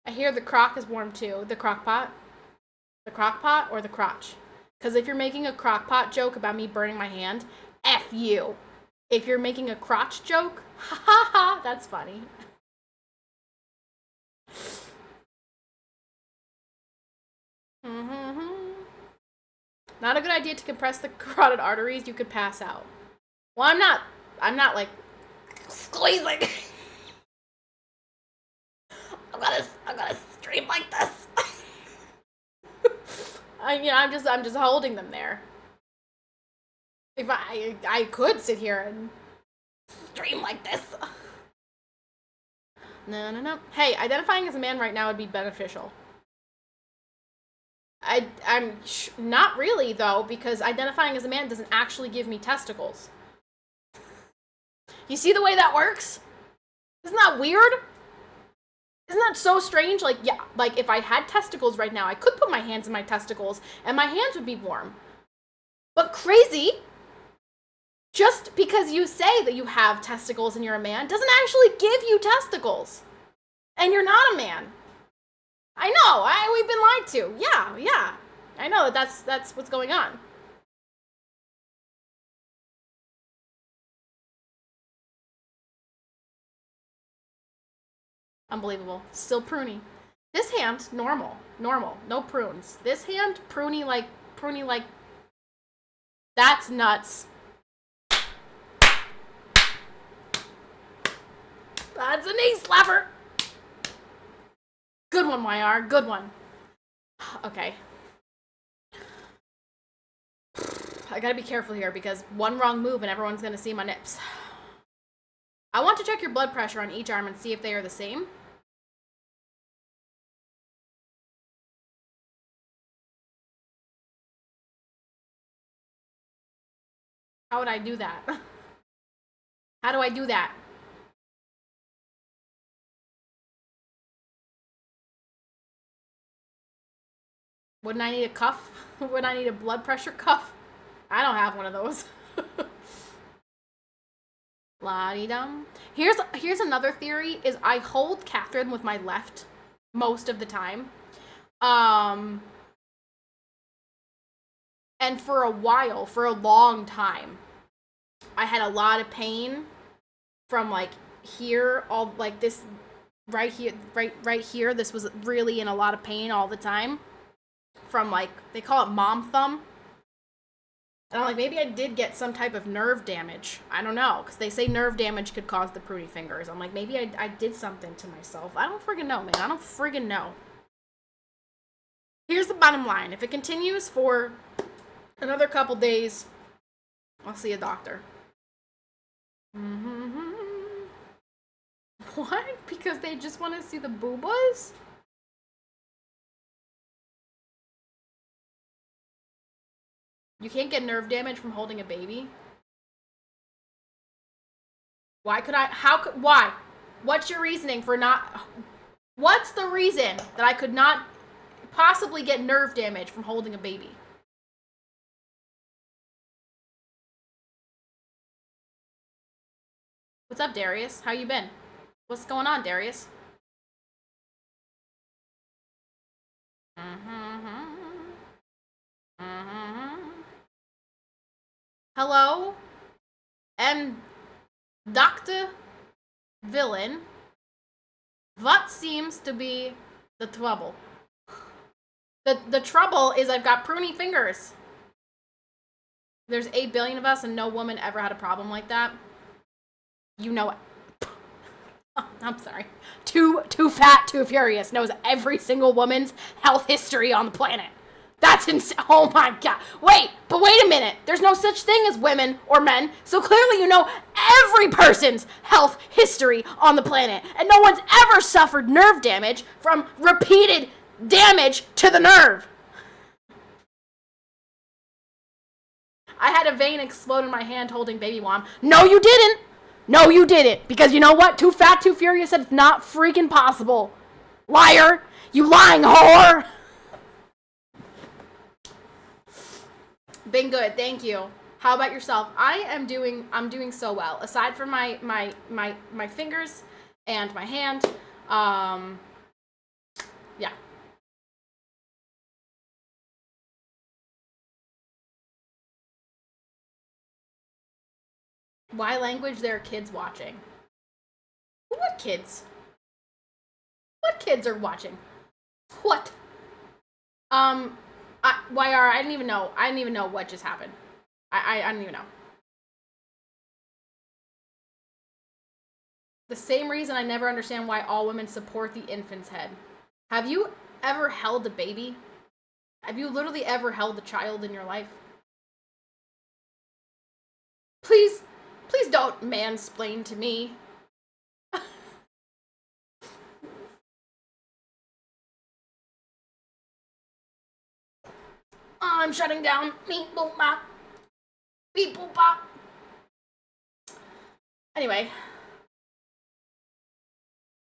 I hear the crock is warm too. The crock pot? The crock pot or the crotch? Because if you're making a crock pot joke about me burning my hand, F you. If you're making a crotch joke, ha ha ha, that's funny. Not a good idea to compress the carotid arteries. You could pass out. Well, I'm not like squeezing. I'm gonna stream like this. I'm just holding them there. If I could sit here and stream like this. No. Hey, identifying as a man right now would be beneficial. I'm not really, though, because identifying as a man doesn't actually give me testicles. You see the way that works? Isn't that weird? Isn't that so strange? Like, yeah, like if I had testicles right now, I could put my hands in my testicles and my hands would be warm. But crazy, just because you say that you have testicles and you're a man doesn't actually give you testicles. And you're not a man. I know, we've been lied to. Yeah. I know that's what's going on. Unbelievable. Still pruny. This hand, normal. No prunes. This hand, pruny like, that's nuts. That's a knee slapper. Good one, YR. Good one. Okay. I gotta be careful here because one wrong move and everyone's gonna see my nips. I want to check your blood pressure on each arm and see if they are the same. How would I do that? How do I do that? Wouldn't I need a cuff? Wouldn't I need a blood pressure cuff? I don't have one of those. La-dee-dum. Here's another theory, is I hold Catherine with my left most of the time. And for a while, for a long time, I had a lot of pain from like here, all like this right here. This was really in a lot of pain all the time from like, they call it mom thumb. And I'm like, maybe I did get some type of nerve damage. I don't know, because they say nerve damage could cause the Pruney fingers. I'm like, maybe I did something to myself. I don't friggin' know, man. I don't friggin' know. Here's the bottom line. If it continues for another couple days, I'll see a doctor. What? Because they just want to see the boobas? You can't get nerve damage from holding a baby? Why could I? Why? What's your reasoning for not? What's the reason that I could not possibly get nerve damage from holding a baby? What's up, Darius? How you been? What's going on, Darius? Hello? And Dr. Villain. What seems to be the trouble? The trouble is I've got pruny fingers. There's 8 billion of us and no woman ever had a problem like that. You know it. Oh, I'm sorry. Too fat, too furious knows every single woman's health history on the planet. That's insane. Oh my god. Wait a minute. There's no such thing as women or men, so clearly you know every person's health history on the planet, and no one's ever suffered nerve damage from repeated damage to the nerve. I had a vein explode in my hand holding baby Wom. No, you didn't. No, you didn't. Because you know what? Too fat, too furious said it's not freaking possible. Liar. You lying whore. Been good, thank you. How about yourself? I'm doing so well. Aside from my fingers and my hand, yeah. Why language? There are kids watching. What kids? What kids are watching? What? YR, I didn't even know what just happened. I didn't even know. The same reason I never understand why all women support the infant's head. Have you ever held a baby? Have you literally ever held a child in your life? Please don't mansplain to me. I'm shutting down. Meep boop bop. Beep boop bop. Anyway.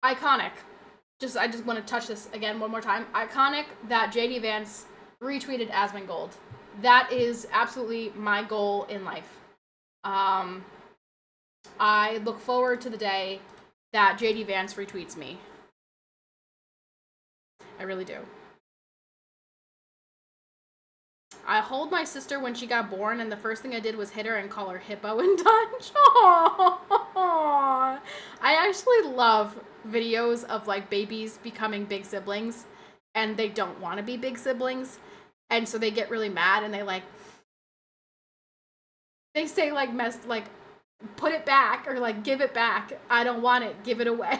Iconic. I just want to touch this again one more time. Iconic that JD Vance retweeted Asmongold. That is absolutely my goal in life. I look forward to the day that JD Vance retweets me. I really do. I hold my sister when she got born, and the first thing I did was hit her and call her Hippo in Dutch. Aww. I actually love videos of, like, babies becoming big siblings, and they don't want to be big siblings, and so they get really mad, and they say, like, put it back, or like give it back. I don't want it. Give it away.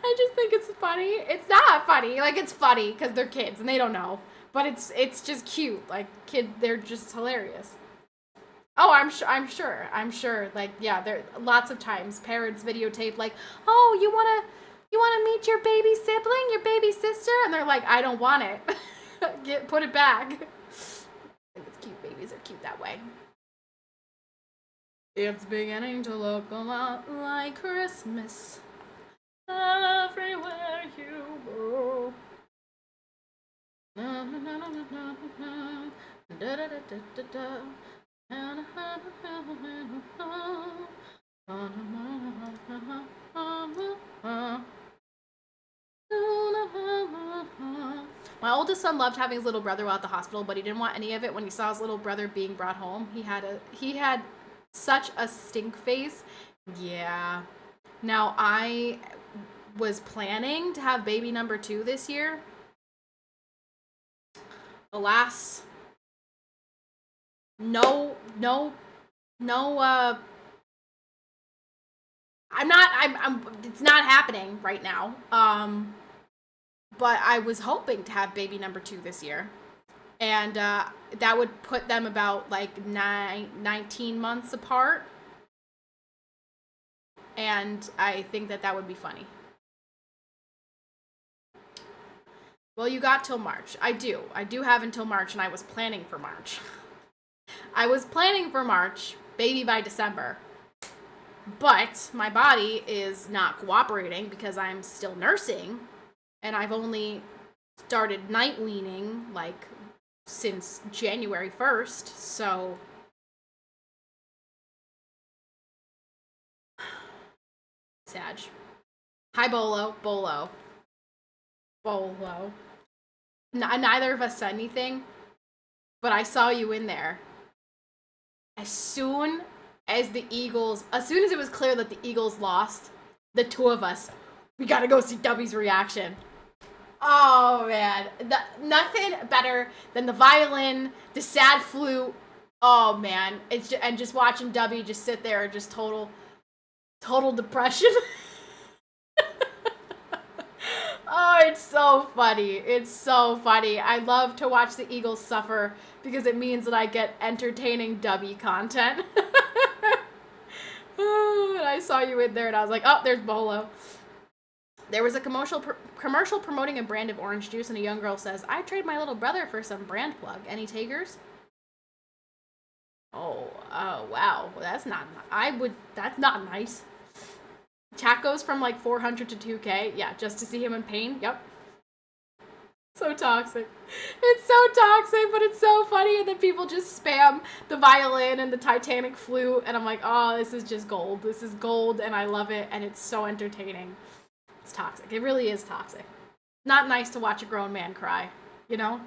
I just think it's funny. It's not funny. Like, it's funny because they're kids and they don't know. But it's just cute. Like, they're just hilarious. Oh, I'm sure. Like, yeah, there lots of times parents videotape like, oh, you wanna meet your baby sibling, your baby sister, and they're like, I don't want it. Put it back. I think it's cute. Babies are cute that way. It's beginning to look a lot like Christmas everywhere you go. My oldest son loved having his little brother while at the hospital, but he didn't want any of it when he saw his little brother being brought home. He had such a stink face. Yeah. Now, I was planning to have baby number 2 this year. Alas, no, it's not happening right now. But I was hoping to have baby number 2 this year. And that would put them about like 19 months apart. And I think that would be funny. Well, you got till March. I do have until March, and I was planning for March. Baby by December. But my body is not cooperating because I'm still nursing, and I've only started night weaning like since January 1st, so Sag. Hi, Bolo. Neither of us said anything, but I saw you in there. As soon as it was clear that the Eagles lost, the two of us, we gotta go see Dubby's reaction. Oh, man. Nothing better than the violin, the sad flute. Oh, man. And just watching Dubby just sit there, just total depression. Oh, it's so funny. I love to watch the Eagles suffer because it means that I get entertaining Dubby content. And I saw you in there and I was like, oh, there's Bolo. There was a commercial promoting a brand of orange juice, and a young girl says, I trade my little brother for some brand plug. Any takers? Oh, wow. That's not nice. Chat goes from like 400 to 2K. Yeah, just to see him in pain. Yep. So toxic. It's so toxic, but it's so funny. And then people just spam the violin and the Titanic flute. And I'm like, oh, this is just gold. This is gold, and I love it. And it's so entertaining. It's toxic. It really is toxic. Not nice to watch a grown man cry. You know?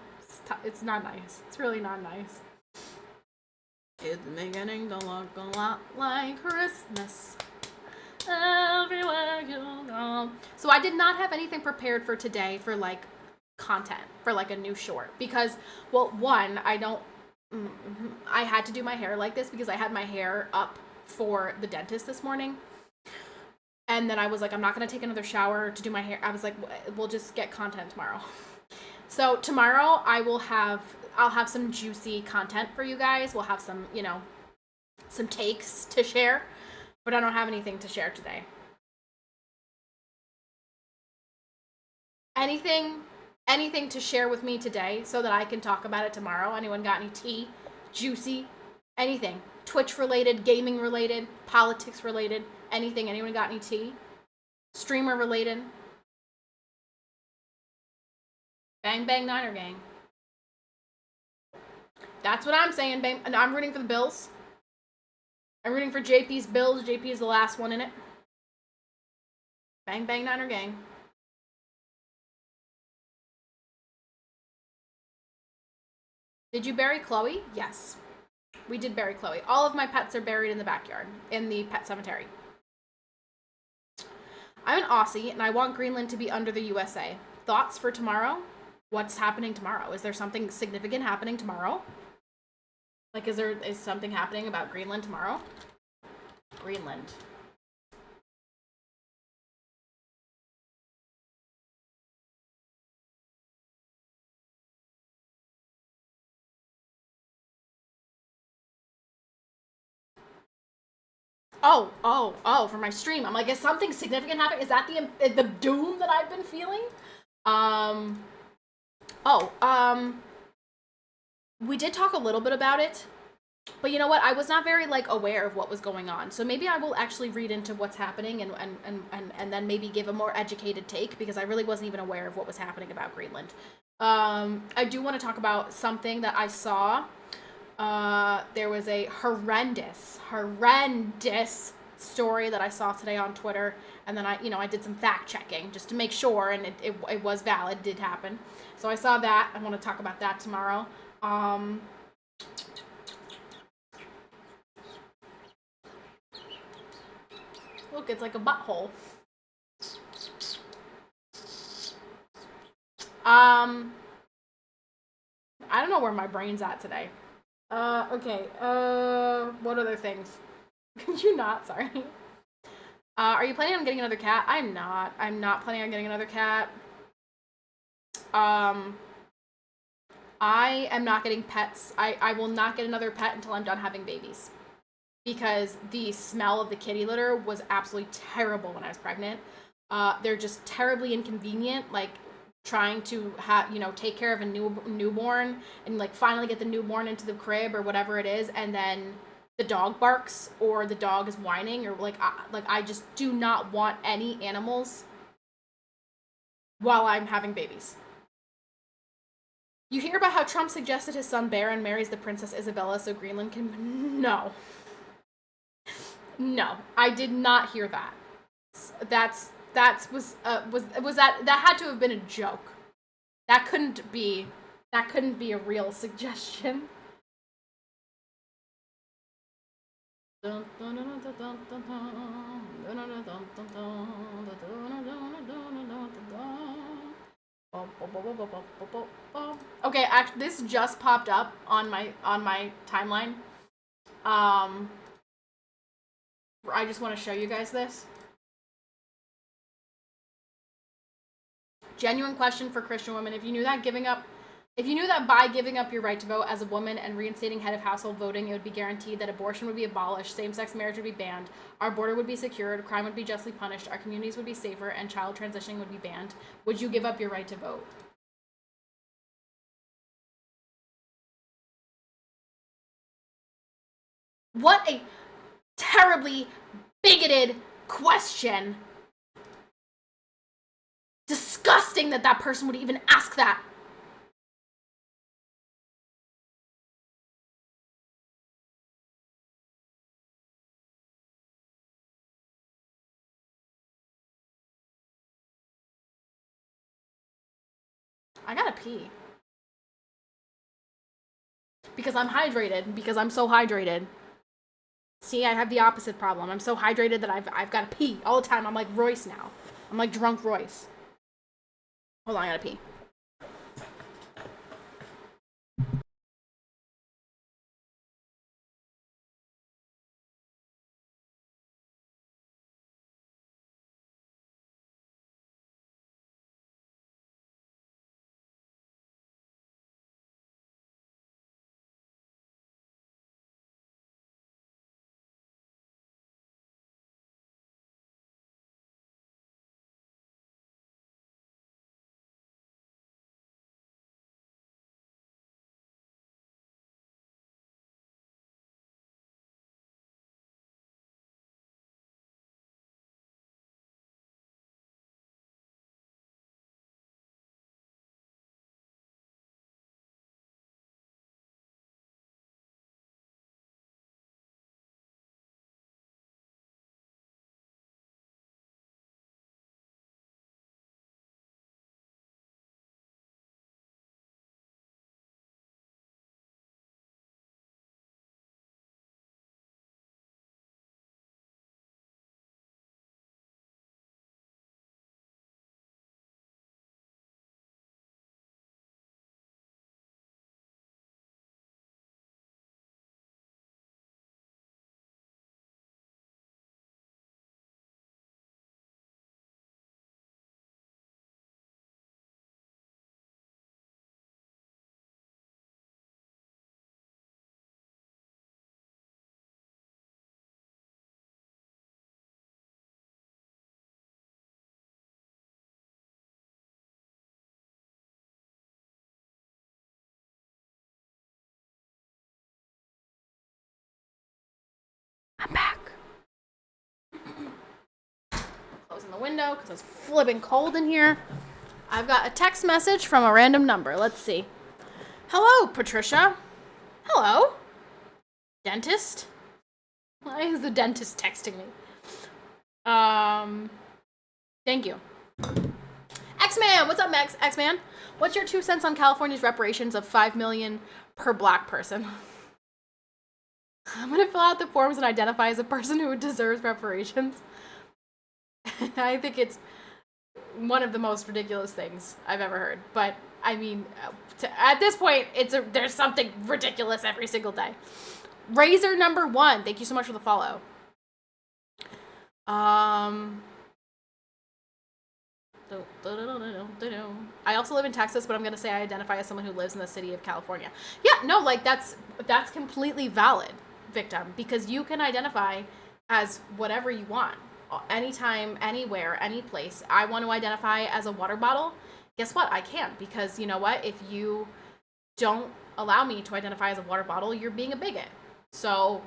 It's not nice. It's really not nice. It's beginning to look a lot like Christmas everywhere you go. So I did not have anything prepared for today for like content for like a new short because, well, one, I had to do my hair like this because I had my hair up for the dentist this morning, and then I was like, I'm not gonna take another shower to do my hair. I was like, we'll just get content tomorrow. So tomorrow I'll have some juicy content for you guys. We'll have some, some takes to share. But I don't have anything to share today. Anything to share with me today so that I can talk about it tomorrow? Anyone got any tea? Juicy? Anything? Twitch related, gaming related, politics related, anything? Anyone got any tea? Streamer related? Bang Bang Niner Gang. That's what I'm saying, bang. And I'm rooting for the Bills. I'm rooting for JP's Bills. JP is the last one in it. Bang Bang Niner Gang. Did you bury Chloe? Yes. We did bury Chloe. All of my pets are buried in the backyard, in the pet cemetery. I'm an Aussie, and I want Greenland to be under the USA. Thoughts for tomorrow? What's happening tomorrow? Is there something significant happening tomorrow? Like, is something happening about Greenland tomorrow? Greenland. Oh, for my stream. I'm like, is something significant happening? Is that the doom that I've been feeling? We did talk a little bit about it, but you know what? I was not very like aware of what was going on. So maybe I will actually read into what's happening and then maybe give a more educated take, because I really wasn't even aware of what was happening about Greenland. I do want to talk about something that I saw. There was a horrendous story that I saw today on Twitter, and then I did some fact checking just to make sure, and it was valid, it did happen. So I saw that. I want to talk about that tomorrow. Look, it's like a butthole. I don't know where my brain's at today. Okay. What other things? Could you not? Sorry. Are you planning on getting another cat? I'm not. I'm not planning on getting another cat. I am not getting pets. I will not get another pet until I'm done having babies. Because the smell of the kitty litter was absolutely terrible when I was pregnant. They're just terribly inconvenient. Like, trying to take care of a newborn and like finally get the newborn into the crib or whatever it is, and then the dog barks or the dog is whining, or I just do not want any animals while I'm having babies. You hear about how Trump suggested his son Barron marries the Princess Isabella so Greenland can... No, I did not hear that. That had to have been a joke. That couldn't be a real suggestion. Okay, this just popped up on my timeline. I just want to show you guys this. Genuine question for Christian women. If you knew that by giving up your right to vote as a woman and reinstating head of household voting, it would be guaranteed that abortion would be abolished, same-sex marriage would be banned, our border would be secured, crime would be justly punished, our communities would be safer, and child transitioning would be banned, would you give up your right to vote? What a terribly bigoted question. Disgusting that person would even ask that. I gotta pee. Because I'm hydrated. Because I'm so hydrated. See, I have the opposite problem. I'm so hydrated that I've got to pee all the time. I'm like Royce now. I'm like drunk Royce. Hold on, I gotta pee. the window because it's flipping cold in here. I've got a text message from a random number. Let's see. Hello, Patricia. Hello. Dentist? Why is the dentist texting me? Thank you. X-Man, what's up, Max? X-Man, what's your 2 cents on California's reparations of $5 million per black person? I'm gonna fill out the forms and identify as a person who deserves reparations. I think it's one of the most ridiculous things I've ever heard. But I mean, at this point, there's something ridiculous every single day. Razor number 1, thank you so much for the follow. I also live in Texas, but I'm gonna say I identify as someone who lives in the city of California. Yeah, no, like that's completely valid, victim, because you can identify as whatever you want, anytime, anywhere, any place. I want to identify as a water bottle. Guess what? I can't, because you know what? If you don't allow me to identify as a water bottle, you're being a bigot. So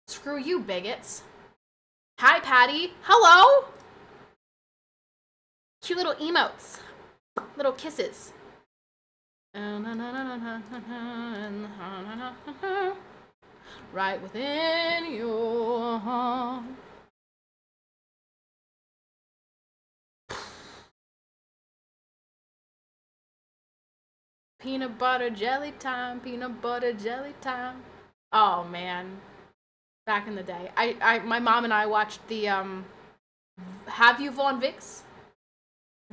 screw you, bigots. Hi, Patty. Hello. Cute little emotes. Little kisses. Right within your heart. Peanut butter jelly time. Peanut butter jelly time. Oh, man. Back in the day. My mom and I watched the, Have You Von Vicks?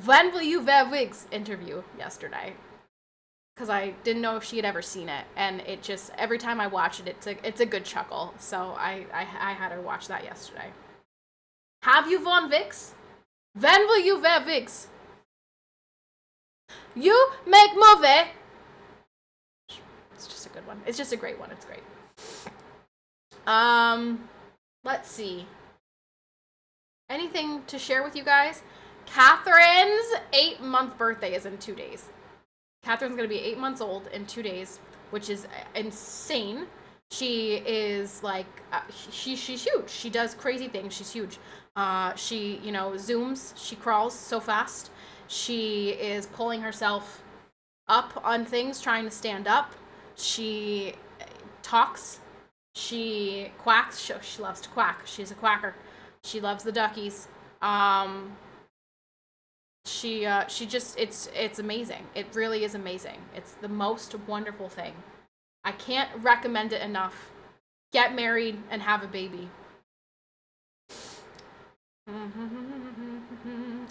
When will you wear wigs interview yesterday, because I didn't know if she had ever seen it, and it just, every time I watch it, it's a good chuckle. So I had her watch that yesterday. Have you Von Vicks? When will you wear wigs? You make movie. It's just a good one. It's just a great one. It's great. Let's see. Anything to share with you guys? Catherine's 8-month birthday is in 2 days. Catherine's going to be 8 months old in 2 days, which is insane. She is like, she's huge. She does crazy things. She's huge. She, zooms. She crawls so fast. She is pulling herself up on things, trying to stand up. She talks. She quacks. She loves to quack. She's a quacker. She loves the duckies. She just, it's amazing. It really is amazing. It's the most wonderful thing. I can't recommend it enough. Get married and have a baby.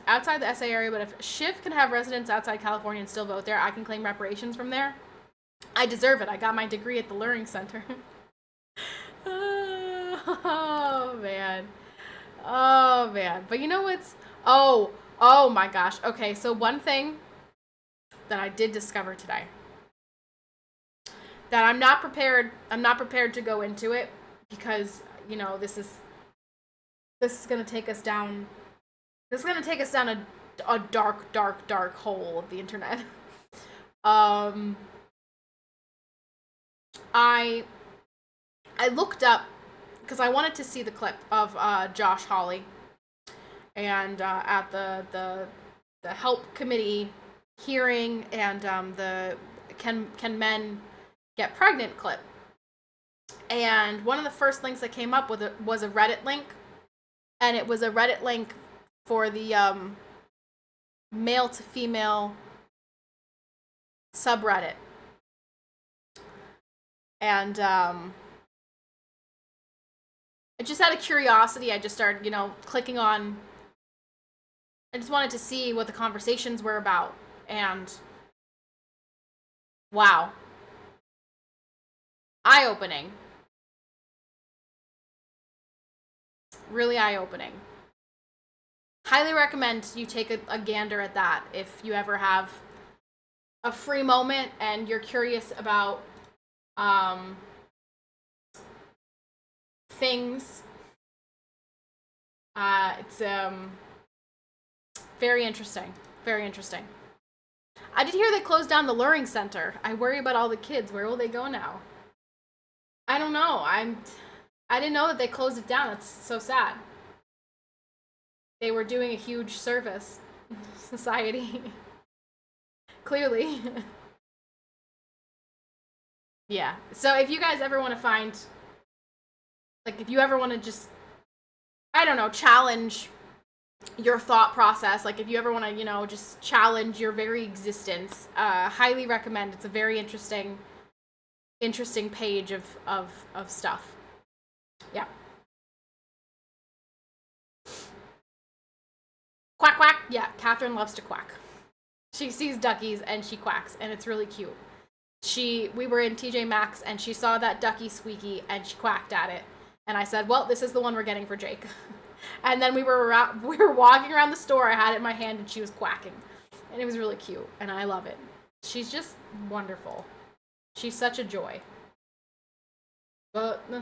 Outside the SA area, but if Shiv can have residents outside California and still vote there, I can claim reparations from there. I deserve it. I got my degree at the Luring Center. Oh, man. Oh, man. But you know what's... Oh my gosh. Okay, so one thing that I did discover today that I'm not prepared to go into it, because, this is going to take us down a dark hole of the internet. I looked up, because I wanted to see the clip of Josh Hawley and at the help committee hearing, and the can men get pregnant clip. And one of the first links that came up with it was a Reddit link, and it was a Reddit link for the male to female subreddit. And just out of curiosity, I just started, clicking on. I just wanted to see what the conversations were about, and wow. Eye-opening. Really eye-opening. Highly recommend you take a gander at that if you ever have a free moment and you're curious about things. It's very interesting. Very interesting. I did hear they closed down the Luring Center. I worry about all the kids. Where will they go now? I don't know. I didn't know that they closed it down. That's so sad. They were doing a huge service. Society. Clearly. Yeah. So if you guys ever want to find, like, if you ever want to just, I don't know, challenge your thought process, like if you ever want to, you know, just challenge your very existence, highly recommend. It's a very interesting page of stuff. Yeah. Quack quack. Yeah, Catherine loves to quack. She sees duckies and she quacks, and it's really cute. We were in TJ Maxx and she saw that ducky squeaky and she quacked at it. And I said, well, this is the one we're getting for Jake. And then we were walking around the store. I had it in my hand and she was quacking. And it was really cute. And I love it. She's just wonderful. She's such a joy. But are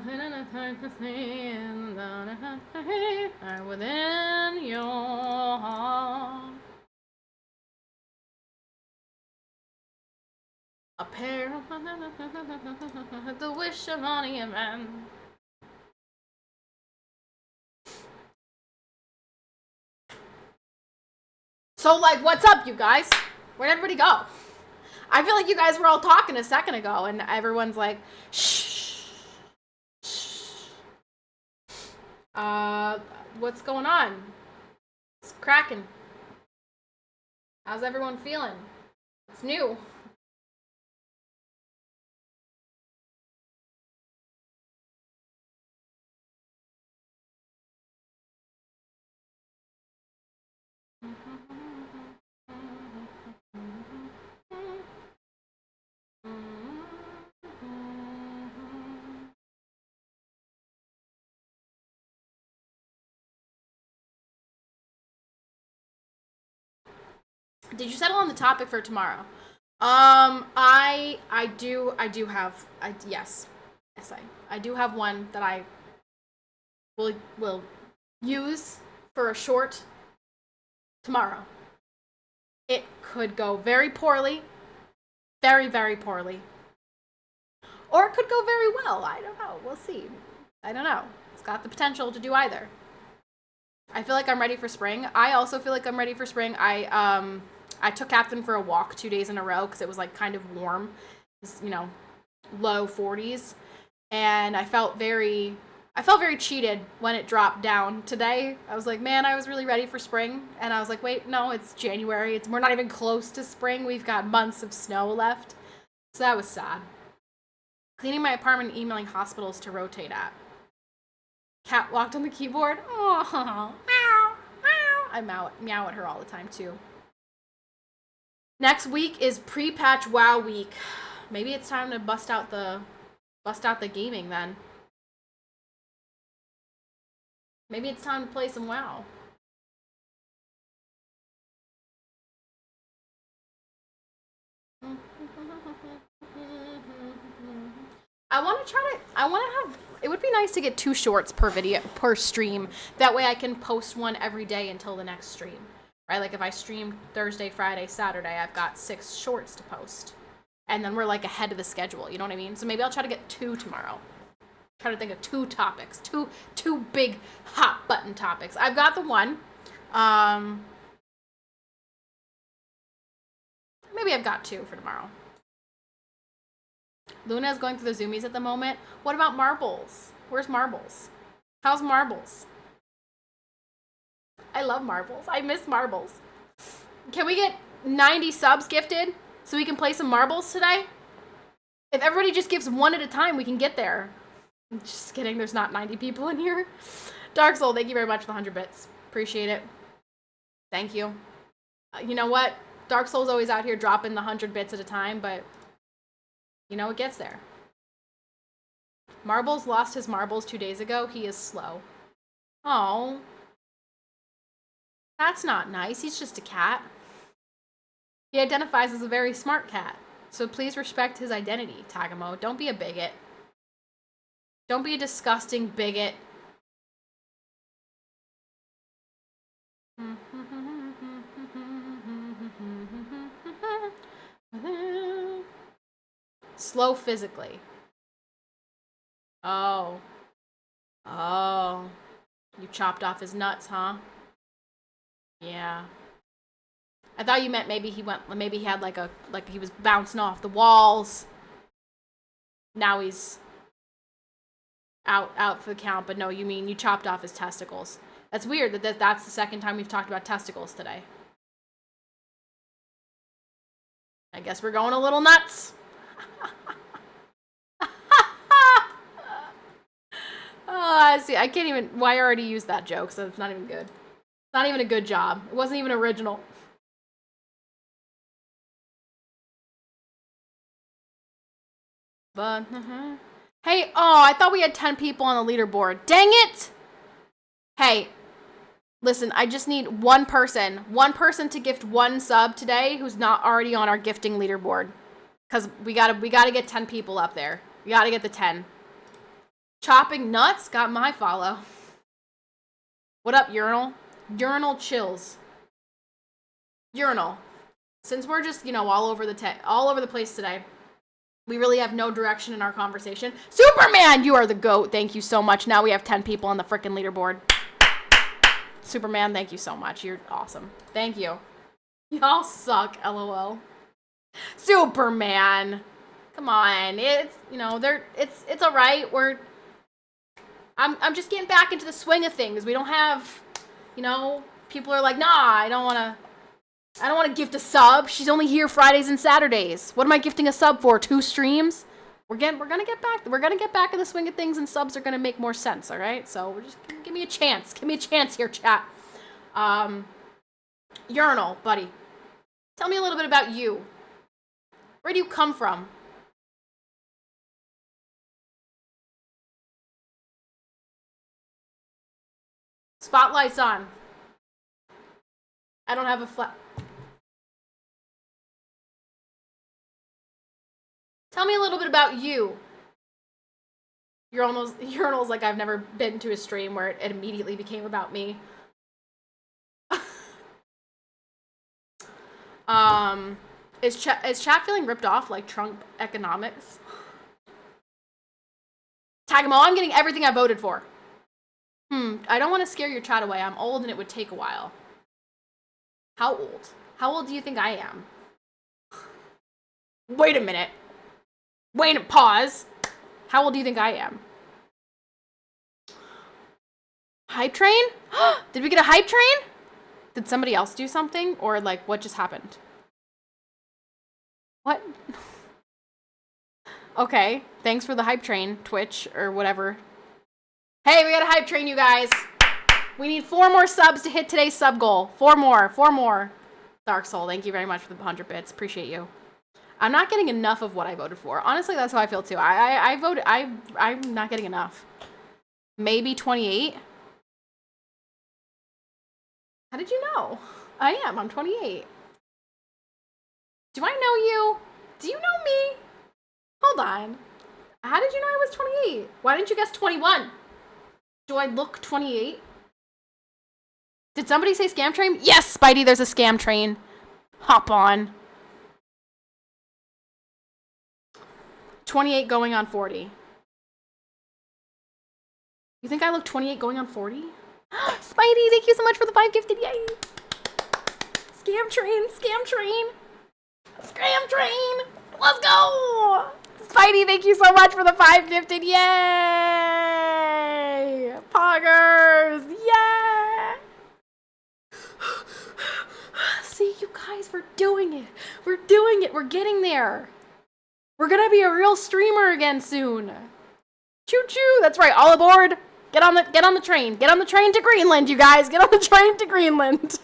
within your heart. A pair of the wish of only a man. So, like, what's up, you guys? Where'd everybody go? I feel like you guys were all talking a second ago, and everyone's like, shh. What's going on? It's cracking. How's everyone feeling? It's new. Did you settle on the topic for tomorrow? I do have, yes, I do have one that I will use for a short tomorrow. It could go very poorly, very, very poorly, or it could go very well. I don't know. We'll see. I don't know. It's got the potential to do either. I feel like I'm ready for spring. I also feel like I'm ready for spring. I took Captain for a walk 2 days in a row because it was like kind of warm. It was, you know, low 40s. And I felt very cheated when it dropped down today. I was like, man, I was really ready for spring. And I was like, wait, no, it's January. We're not even close to spring. We've got months of snow left. So that was sad. Cleaning my apartment and emailing hospitals to rotate at. Cat walked on the keyboard. Oh, meow, meow. I meow at her all the time too. Next week is pre-patch WoW week. Maybe it's time to bust out the gaming then. Maybe it's time to play some WoW. It would be nice to get 2 shorts per stream. That way I can post one every day until the next stream. Right? Like if I stream Thursday, Friday, Saturday, I've got 6 shorts to post. And then we're like ahead of the schedule, you know what I mean? So maybe I'll try to get 2 tomorrow. Try to think of 2 topics. Two big hot button topics. I've got the one. Maybe I've got 2 for tomorrow. Luna is going through the zoomies at the moment. What about Marbles? Where's Marbles? How's Marbles? I love Marbles. I miss Marbles. Can we get 90 subs gifted so we can play some Marbles today? If everybody just gives 1 at a time, we can get there. I'm just kidding. There's not 90 people in here. Dark Soul, thank you very much for the 100 bits. Appreciate it. Thank you. You know what? Dark Soul's always out here dropping the 100 bits at a time, but you know, it gets there. Marbles lost his marbles 2 days ago. He is slow. Oh. That's not nice. He's just a cat. He identifies as a very smart cat. So please respect his identity, Tagamo. Don't be a bigot. Don't be a disgusting bigot. Slow physically. Oh. Oh. You chopped off his nuts, huh? Yeah. I thought you meant maybe he had like he was bouncing off the walls. Now he's out for the count, but no, you mean you chopped off his testicles. That's weird that's the second time we've talked about testicles today. I guess we're going a little nuts. Oh, see, I can't even. Well, I already used that joke, so it's not even good. It's not even a good job. It wasn't even original. But, hey, oh, I thought we had 10 people on the leaderboard. Dang it! Hey, listen, I just need one person to gift one sub today who's not already on our gifting leaderboard. Because we gotta get 10 people up there. We gotta get the 10. Chopping Nuts got my follow. What up, Urinal? Urinal chills. Urinal. Since we're just, all over the place today, we really have no direction in our conversation. Superman, you are the GOAT. Thank you so much. Now we have 10 people on the frickin' leaderboard. Superman, thank you so much. You're awesome. Thank you. Y'all suck, LOL. Superman. Come on. It's, it's all right. I'm just getting back into the swing of things. We don't have, people are like, nah, I don't want to gift a sub. She's only here Fridays and Saturdays. What am I gifting a sub for? 2 streams? We're gonna get back in the swing of things, and subs are gonna make more sense. All right. So we're just give me a chance. Give me a chance here, chat. Urinal, buddy. Tell me a little bit about you. Where do you come from? Spotlight's on. I don't have a Tell me a little bit about you. Urinal's like I've never been to a stream where it immediately became about me. Is chat feeling ripped off like Trump economics? Tagamo, I'm getting everything I voted for. I don't want to scare your chat away. I'm old and it would take a while. How old? How old do you think I am? Wait a minute. Pause. How old do you think I am? Hype train? Did we get a hype train? Did somebody else do something? Or like, what just happened? What? Okay, thanks for the hype train, Twitch, or whatever. Hey, we got a hype train, you guys. We need 4 more subs to hit today's sub goal. 4 more. Dark Soul, thank you very much for the 100 bits. Appreciate you. I'm not getting enough of what I voted for. Honestly, that's how I feel too. I'm not getting enough. Maybe 28. How did you know? I'm 28. Do I know you? Do you know me? Hold on. How did you know I was 28? Why didn't you guess 21? Do I look 28? Did somebody say scam train? Yes, Spidey, there's a scam train. Hop on. 28 going on 40. You think I look 28 going on 40? Spidey, thank you so much for the 5 gifted. Yay. Scam train. Let's go. Spidey, thank you so much for the 5 gifted. Yay. Poggers. Yeah. See, you guys, we're doing it. We're getting there. We're gonna be a real streamer again soon. Choo choo. That's right. All aboard. Get on the train. Get on the train to Greenland, you guys. Get on the train to Greenland.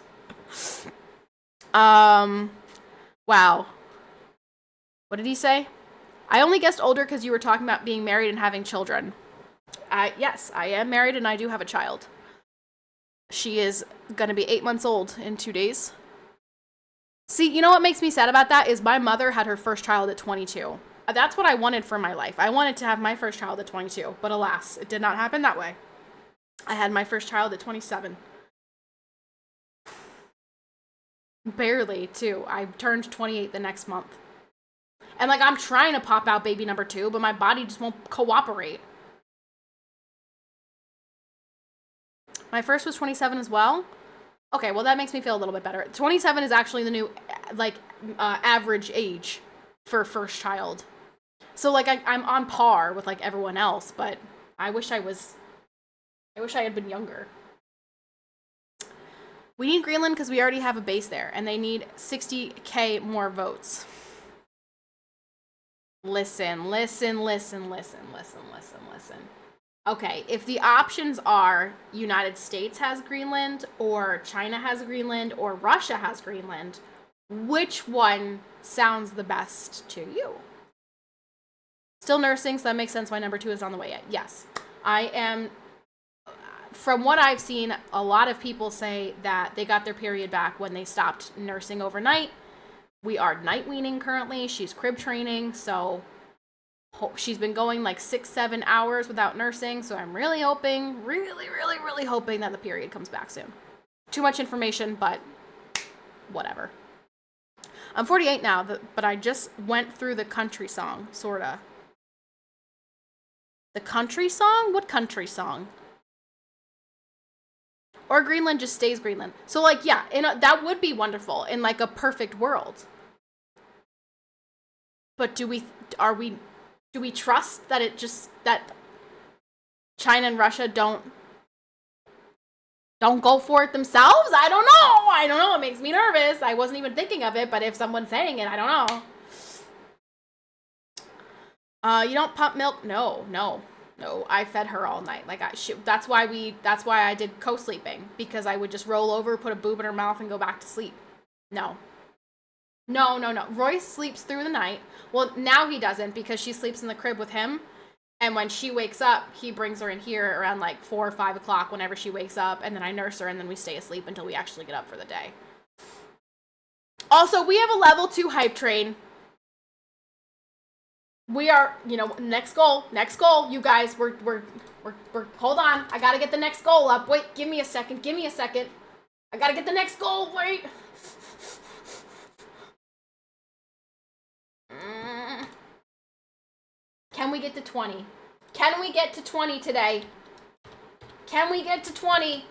Wow. What did he say? I only guessed older because you were talking about being married and having children. Yes, I am married and I do have a child. She is gonna be 8 months old in 2 days. See, you know what makes me sad about that is my mother had her first child at 22. That's what I wanted for my life. I wanted to have my first child at 22, but alas, it did not happen that way. I had my first child at 27. Barely, too. I turned 28 the next month. And, I'm trying to pop out baby number 2, but my body just won't cooperate. My first was 27 as well. Okay, well, that makes me feel a little bit better. 27 is actually the new, like, average age for first child. So, like, I'm on par with, like, everyone else, but I wish I had been younger. We need Greenland because we already have a base there, and they need 60K more votes. Listen. Okay, if the options are United States has Greenland, or China has Greenland, or Russia has Greenland, which one sounds the best to you? Still nursing, so that makes sense why number 2 is on the way yet. Yes, I am. From what I've seen, a lot of people say that they got their period back when they stopped nursing overnight. We are night weaning currently. She's crib training, so she's been going like 6-7 hours without nursing. So I'm really hoping, really hoping that the period comes back soon. Too much information, but whatever. I'm 48 now, but I just went through the country song, sorta. The country song? What country song? Or Greenland just stays Greenland. So, like, yeah, that would be wonderful in, like, a perfect world. But do we trust that that China and Russia don't go for it themselves? I don't know. It makes me nervous. I wasn't even thinking of it, but if someone's saying it, I don't know. You don't pump milk? No, I fed her all night. Like that's why I did co-sleeping, because I would just roll over, put a boob in her mouth, and go back to sleep. No. Royce sleeps through the night. Well, now he doesn't, because she sleeps in the crib with him. And when she wakes up, he brings her in here around like 4 or 5 o'clock whenever she wakes up. And then I nurse her, and then we stay asleep until we actually get up for the day. Also, we have a level 2 hype train. We are, next goal, you guys, we're, hold on. I gotta get the next goal up. Wait, give me a second. I gotta get the next goal, wait. Can we get to 20? Can we get to 20 today? Can we get to 20?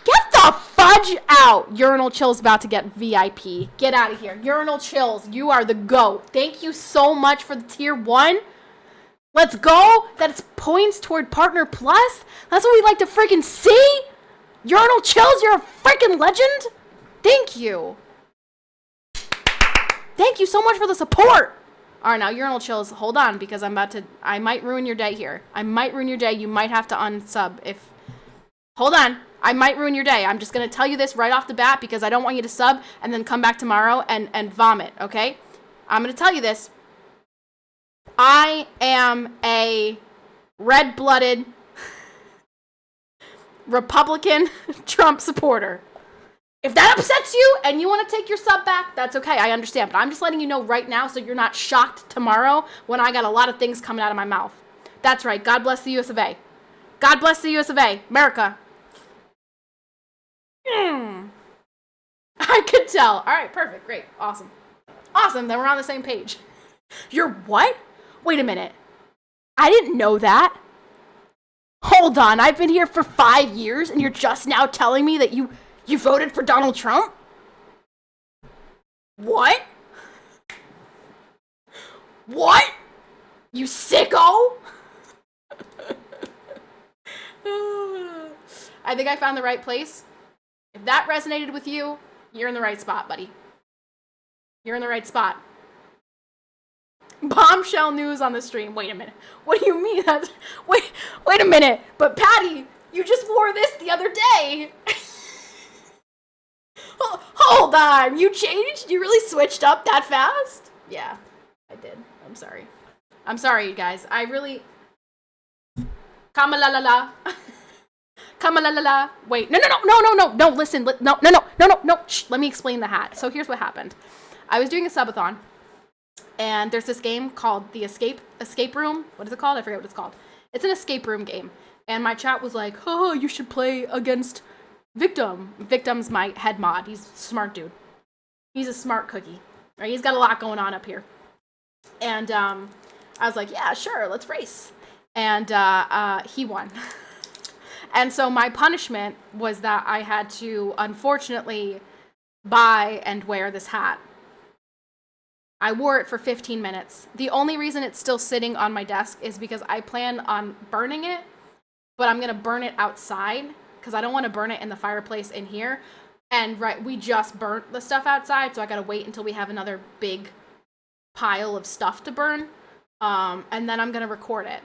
Get the fudge out! Urinal Chill's about to get VIP. Get out of here. Urinal Chills, you are the GOAT. Thank you so much for the tier 1. Let's go. That's points toward Partner Plus. That's what we like to freaking see. Urinal Chills, you're a freaking legend. Thank you. Thank you so much for the support. All right, now Urinal Chills, hold on, because I might ruin your day here. I might ruin your day. You might have to unsub if, hold on. I might ruin your day. I'm just going to tell you this right off the bat, because I don't want you to sub and then come back tomorrow and vomit, okay? I'm going to tell you this. I am a red-blooded Republican Trump supporter. If that upsets you and you want to take your sub back, that's okay. I understand. But I'm just letting you know right now so you're not shocked tomorrow when I got a lot of things coming out of my mouth. That's right. God bless the US of A. God bless the US of A. America. I could tell. All right. Perfect. Great. Awesome. Awesome. Then we're on the same page. You're what? Wait a minute. I didn't know that. Hold on. I've been here for 5 years and you're just now telling me that you voted for Donald Trump? What? What? You sicko? I think I found the right place. If that resonated with you, you're in the right spot, buddy. You're in the right spot. Bombshell news on the stream. Wait a minute. What do you mean? Wait a minute. But Patty, you just wore this the other day. Hold on. You changed? You really switched up that fast? Yeah, I did. I'm sorry. I'm sorry, you guys. I really... Kama-la-la-la. Kama-la-la-la. Wait. No, listen. No. Shh, let me explain the hat. So here's what happened. I was doing a subathon, and there's this game called the Escape Room. What is it called? I forget what it's called. It's an escape room game. And my chat was like, oh, you should play against Victim. Victim's my head mod. He's a smart dude. He's a smart cookie. Right? He's got a lot going on up here. And I was like, yeah, sure, let's race. and he won. And so my punishment was that I had to, unfortunately, buy and wear this hat. I wore it for 15 minutes. The only reason it's still sitting on my desk is because I plan on burning it, but I'm going to burn it outside because I don't want to burn it in the fireplace in here. And we just burnt the stuff outside, so I got to wait until we have another big pile of stuff to burn. And then I'm going to record it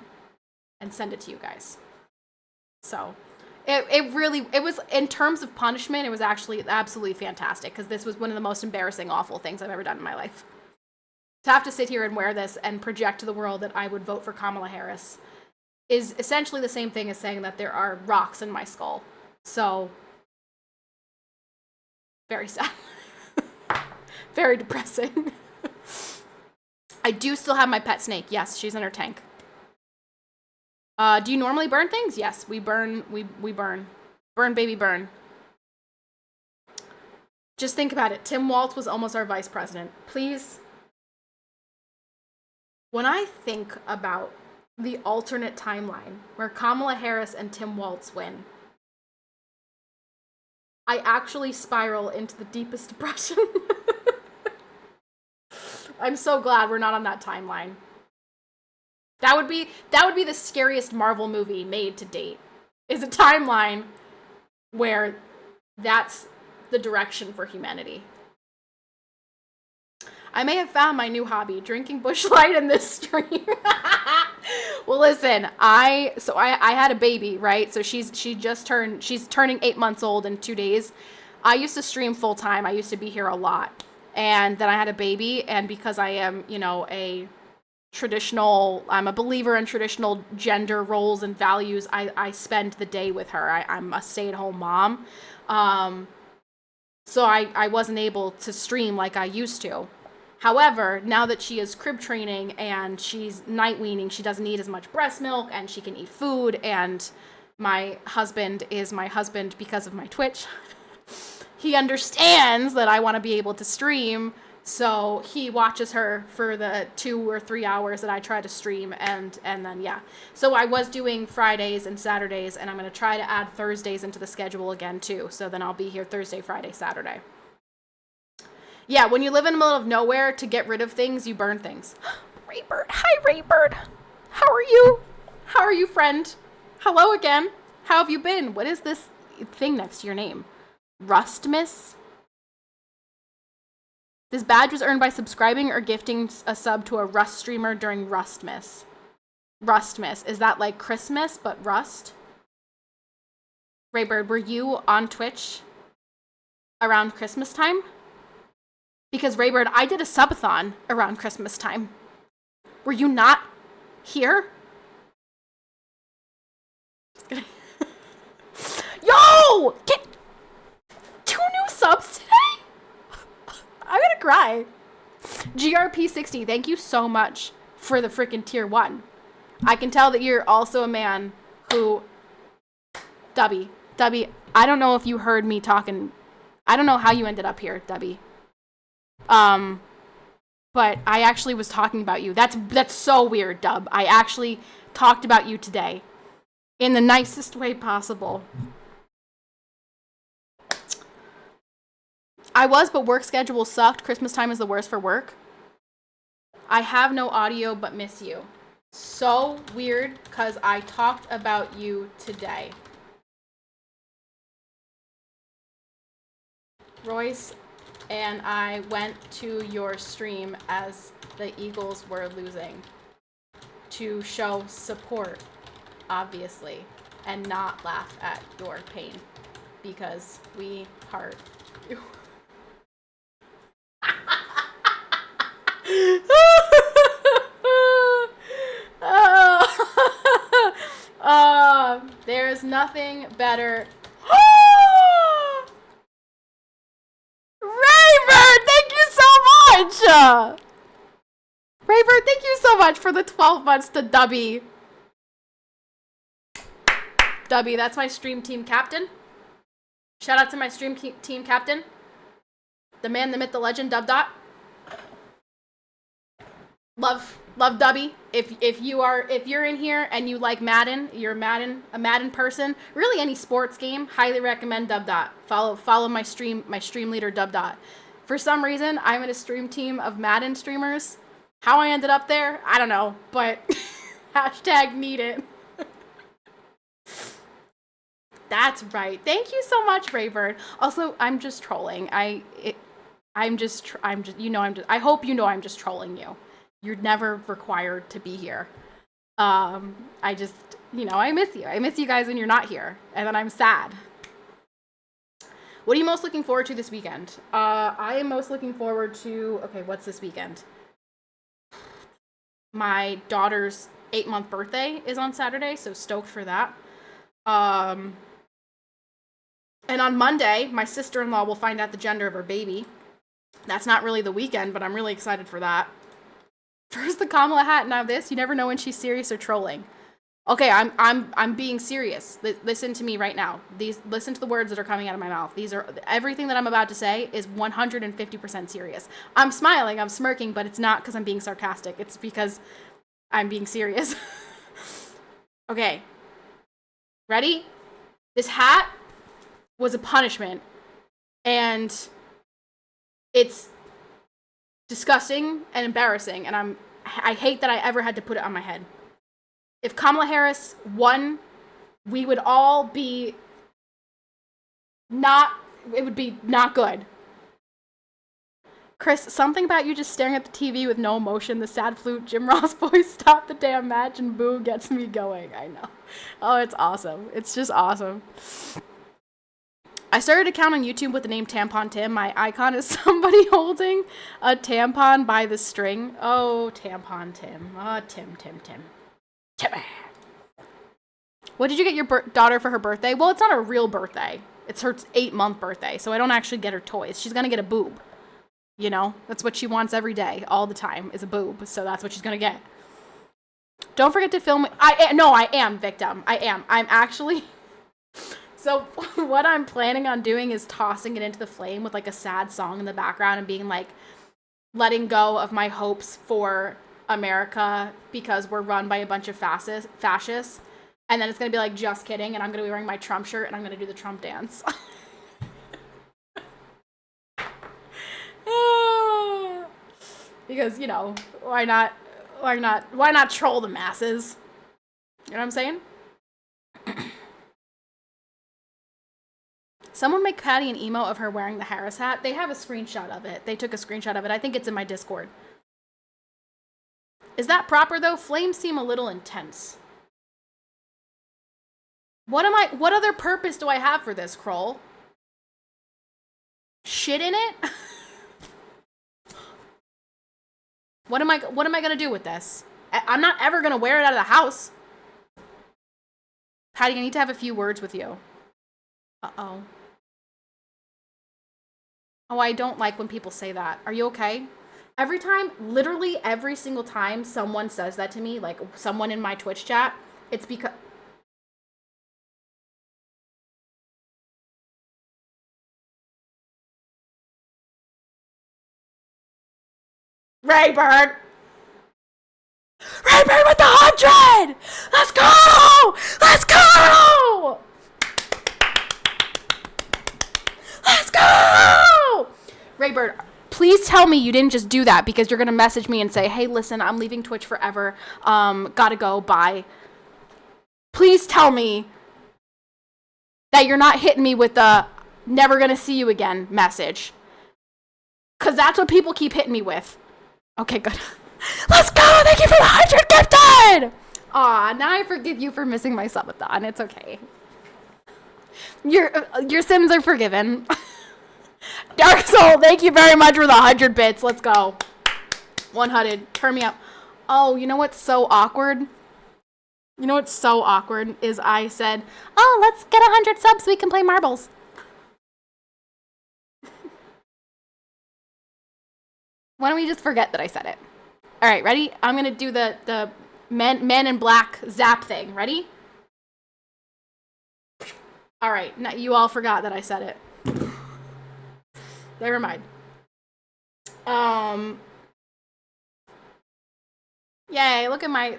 and send it to you guys. So it was, in terms of punishment, it was actually absolutely fantastic because this was one of the most embarrassing, awful things I've ever done in my life. To have to sit here and wear this and project to the world that I would vote for Kamala Harris is essentially the same thing as saying that there are rocks in my skull. So, very sad. Very depressing. I do still have my pet snake. Yes, she's in her tank. Do you normally burn things? Yes, we burn. We burn. Burn, baby, burn. Just think about it. Tim Walz was almost our vice president. Please. When I think about the alternate timeline where Kamala Harris and Tim Walz win, I actually spiral into the deepest depression. I'm so glad we're not on that timeline. That would be the scariest Marvel movie made to date. Is a timeline where that's the direction for humanity. I may have found my new hobby, drinking Busch Light in this stream. Well, listen, I had a baby, right? So she's turning 8 months old in 2 days. I used to stream full time. I used to be here a lot. And then I had a baby, and because I am, I'm a believer in traditional gender roles and values, I spend the day with her. I'm a stay-at-home mom. So I wasn't able to stream like I used to. However, now that she is crib training and she's night weaning, she doesn't need as much breast milk and she can eat food, and my husband is my husband because of my Twitch. He understands that I want to be able to stream, so he watches her for the 2 or 3 hours that I try to stream, and then, yeah. So I was doing Fridays and Saturdays, and I'm going to try to add Thursdays into the schedule again, too. So then I'll be here Thursday, Friday, Saturday. Yeah, when you live in the middle of nowhere, to get rid of things, you burn things. Raybird. Hi, Raybird. How are you? How are you, friend? Hello again. How have you been? What is this thing next to your name? Rustmas? This badge was earned by subscribing or gifting a sub to a Rust streamer during Rustmas. Rustmas. Is that like Christmas, but Rust? Raybird, were you on Twitch around Christmas time? Because, Raybird, I did a subathon around Christmas time. Were you not here? Just kidding. Yo! Get 2 new subs today? I'm gonna cry. GRP60, thank you so much for the freaking tier 1. I can tell that you're also a man who... Dubby, I don't know if you heard me talking... I don't know how you ended up here, Dubby. But I actually was talking about you. That's so weird, Dub. I actually talked about you today. In the nicest way possible. I was, but work schedule sucked. Christmas time is the worst for work. I have no audio, but miss you. So weird, because I talked about you today. Royce and I went to your stream as the Eagles were losing to show support, obviously, and not laugh at your pain, because we heart you. There's nothing better. Raybird, thank you so much! Raybird, thank you so much for the 12 months to Dubby. Dubby, that's my stream team captain. Shout out to my stream team captain. The man, the myth, the legend, Dub Dot. Love Dubby. If you're in here and you like Madden, you're a Madden person. Really, any sports game, highly recommend Dub Dot. Follow my stream leader Dub Dot. For some reason, I'm in a stream team of Madden streamers. How I ended up there, I don't know, but hashtag need it. That's right. Thank you so much, Raybird. Also, I'm just trolling. I hope you know I'm just trolling you. You're never required to be here. I miss you. I miss you guys when you're not here, and then I'm sad. What are you most looking forward to this weekend? I am most looking forward to, what's this weekend? My daughter's 8-month birthday is on Saturday, so stoked for that. And on Monday, my sister-in-law will find out the gender of her baby. That's not really the weekend, but I'm really excited for that. First the Kamala hat, now this. You never know when she's serious or trolling. Okay, I'm being serious. Listen to me right now. Listen to the words that are coming out of my mouth. Everything that I'm about to say is 150% serious. I'm smiling, I'm smirking, but it's not because I'm being sarcastic. It's because I'm being serious. Okay. Ready? This hat was a punishment, and it's disgusting and embarrassing, and I hate that I ever had to put it on my head. If Kamala Harris won, we would all be it would be not good. Chris, something about you just staring at the TV with no emotion, the sad flute, Jim Ross voice, stop the damn match, and boo gets me going. I know. Oh, it's awesome. It's just awesome. I started an account on YouTube with the name Tampon Tim. My icon is somebody holding a tampon by the string. Oh, Tampon Tim. Oh, Tim. Timmy. What did you get your daughter for her birthday? Well, it's not her real birthday. It's her 8-month birthday, so I don't actually get her toys. She's going to get a boob. You know? That's what she wants every day, all the time, is a boob. So that's what she's going to get. Don't forget to film it. I am, victim. I am. I'm actually... So what I'm planning on doing is tossing it into the flame with like a sad song in the background and being like, letting go of my hopes for America because we're run by a bunch of fascists. And then it's going to be like, just kidding. And I'm going to be wearing my Trump shirt and I'm going to do the Trump dance. Because, why not troll the masses? You know what I'm saying? Someone make Patty an emo of her wearing the Harris hat. They have a screenshot of it. They took a screenshot of it. I think it's in my Discord. Is that proper, though? Flames seem a little intense. What other purpose do I have for this, Kroll? Shit in it? What am I gonna do with this? I'm not ever gonna wear it out of the house. Patty, I need to have a few words with you. Uh-oh. Oh, I don't like when people say that. Are you okay? Literally every single time someone says that to me, like someone in my Twitch chat, it's because... Raybird with the 100! Let's go! Let's go! Let's go! Raybird, please tell me you didn't just do that because you're going to message me and say, hey, listen, I'm leaving Twitch forever. Gotta go, bye. Please tell me that you're not hitting me with the never gonna see you again message. Because that's what people keep hitting me with. Okay, good. Let's go! Thank you for the 100 gifted! Aw, now I forgive you for missing my subathon. It's okay. Your sins are forgiven. Dark Soul, thank you very much for the 100 bits. Let's go. 100. Turn me up. Oh, you know what's so awkward? You know what's so awkward is I said, oh, let's get 100 subs so we can play marbles. Why don't we just forget that I said it? All right, ready? I'm going to do the men in black zap thing. Ready? All right, now you all forgot that I said it. Never mind. Yay, look at my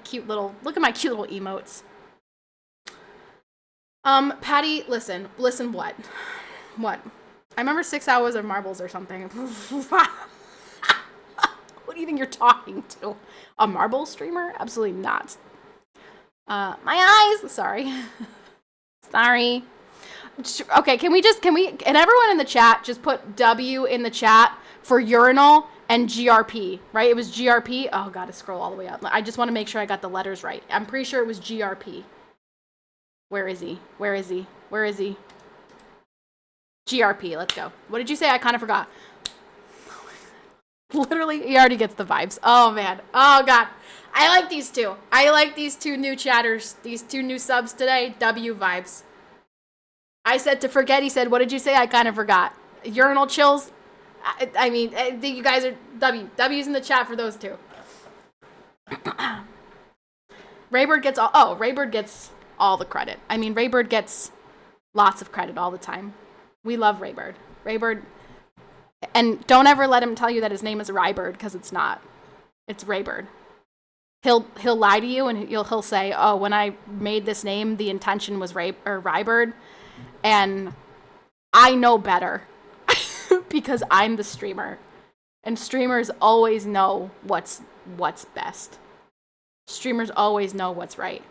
cute little emotes. Patty, listen, what? What? I remember 6 hours of marbles or something. What do you think you're talking to? A marble streamer? Absolutely not. My eyes! Sorry. Sorry. Okay, can and everyone in the chat just put W in the chat for urinal and GRP, right? It was GRP. Oh, gotta scroll all the way up. I just want to make sure I got the letters right. I'm pretty sure it was GRP. Where is he? Where is he? Where is he? GRP, let's go. What did you say? I kind of forgot. Literally, he already gets the vibes. Oh, man. Oh, God. I like these two. I like these two new chatters. These two new subs today. W vibes. I said to forget. He said, what did you say? I kind of forgot. Urinal chills. I mean, you guys are W. W's in the chat for those two. Raybird gets Raybird gets all the credit. I mean, Raybird gets lots of credit all the time. We love Raybird. Raybird. And don't ever let him tell you that his name is Rybird, because it's not. It's Raybird. He'll lie to you, and he'll say, oh, when I made this name, the intention was Rybird. And I know better because I'm the streamer. And streamers always know what's best. Streamers always know what's right.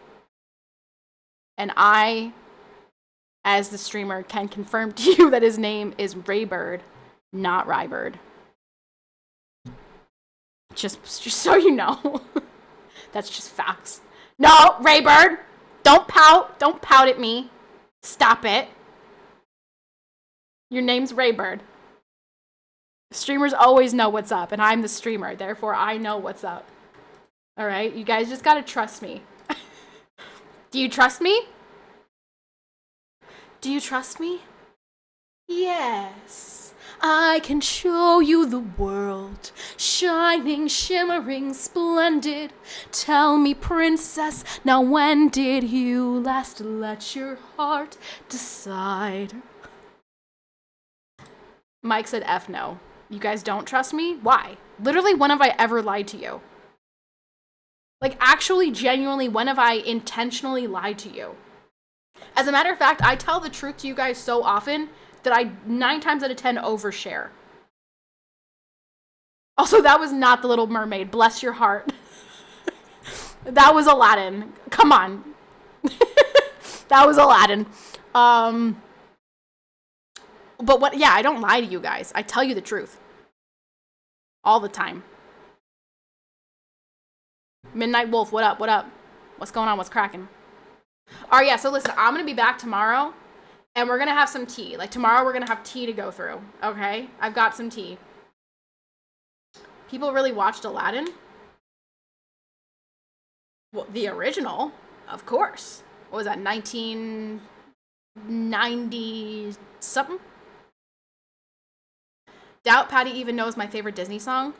And I, as the streamer, can confirm to you that his name is Raybird, not Rybird. Just so you know. That's just facts. No, Raybird! Don't pout! Don't pout at me. Stop it. Your name's Raybird. Streamers always know what's up, and I'm the streamer, therefore I know what's up. Alright? You guys just gotta trust me. Do you trust me? Do you trust me? Yes. I can show you the world, shining, shimmering, splendid. Tell me, princess, now when did you last let your heart decide? Mike said F no. You guys don't trust me? Why? Literally, when have I ever lied to you? Like, actually, genuinely, when have I intentionally lied to you? As a matter of fact, I tell the truth to you guys so often that I 9 times out of 10 overshare. Also, that was not the Little Mermaid. Bless your heart. That was Aladdin. Come on. That was Aladdin. But what? Yeah, I don't lie to you guys. I tell you the truth. All the time. Midnight Wolf, what up? What up? What's going on? What's cracking? All right, yeah, so listen, I'm going to be back tomorrow. And we're going to have some tea. Like, tomorrow we're going to have tea to go through. Okay? I've got some tea. People really watched Aladdin? Well, the original, of course. What was that, 1990-something? Doubt Patty even knows my favorite Disney song.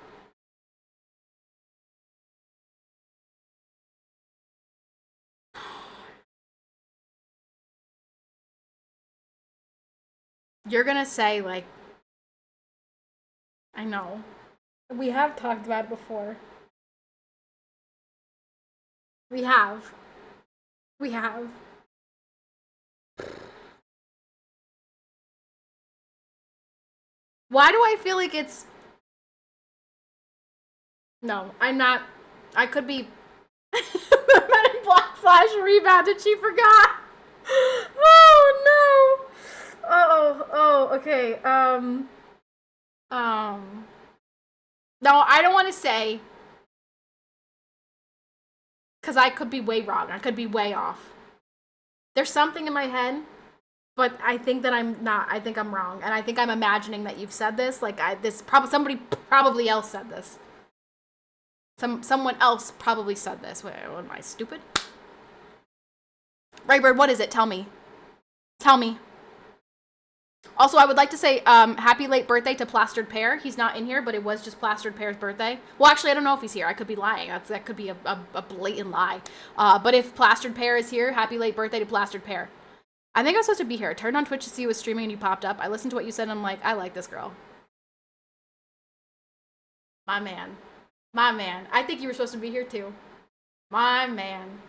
You're gonna say, like, I know. We have talked about it before. We have. We have. Why do I feel like it's... No, I'm not. I could be... Men in Black Flash rebounded, she forgot! Oh, no! Okay. No, I don't want to say, because I could be way wrong. I could be way off. There's something in my head, but I think that I'm not. I think I'm wrong, and I think I'm imagining that you've said this. Like, somebody probably else said this. Someone else probably said this. Wait, am I stupid? Raybird, what is it? Tell me. Tell me. Also, I would like to say happy late birthday to Plastered Pear. He's not in here, but it was just Plastered Pear's birthday. Well, actually, I don't know if he's here. I could be lying. That could be a blatant lie. But if Plastered Pear is here, happy late birthday to Plastered Pear. I think I was supposed to be here. I turned on Twitch to see you was streaming and you popped up. I listened to what you said and I'm like, I like this girl. My man. My man. I think you were supposed to be here too. My man.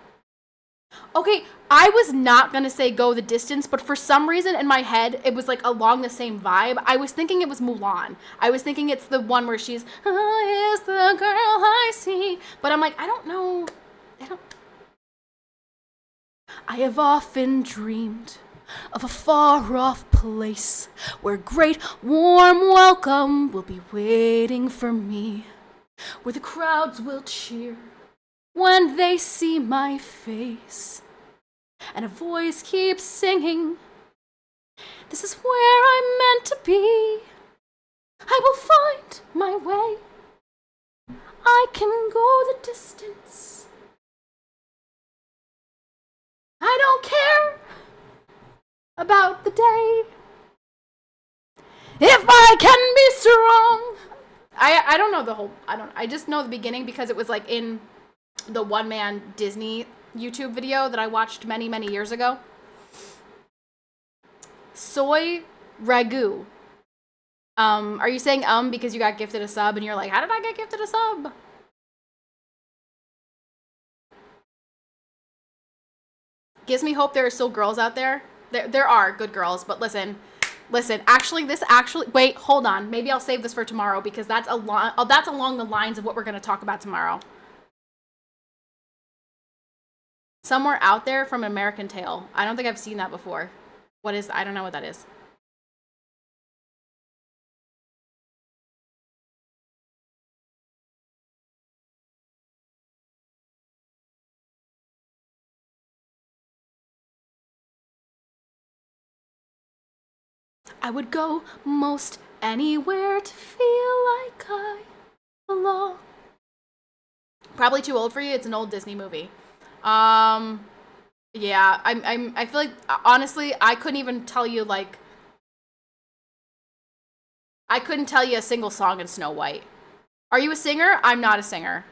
Okay, I was not gonna say Go the Distance, but for some reason in my head, it was like along the same vibe. I was thinking it was Mulan. I was thinking it's the one where she's, oh, is the girl I see. But I'm like, I don't know. I have often dreamed of a far-off place where great warm welcome will be waiting for me, where the crowds will cheer when they see my face, and a voice keeps singing, this is where I'm meant to be. I will find my way. I can go the distance. I don't care about the day if I can be strong. I don't know the whole, I just know the beginning because it was like in the one-man Disney YouTube video that I watched many, many years ago. Soy Ragu. Are you saying because you got gifted a sub and you're like, how did I get gifted a sub? Gives me hope there are still girls out there. There are good girls, but listen, actually, wait, hold on. Maybe I'll save this for tomorrow because that's along the lines of what we're going to talk about tomorrow. Somewhere Out There from American Tail. I don't think I've seen that before. I don't know what that is. I would go most anywhere to feel like I belong. Probably too old for you. It's an old Disney movie. Yeah, I feel like, honestly, I couldn't even tell you, like, I couldn't tell you a single song in Snow White. Are you a singer? I'm not a singer.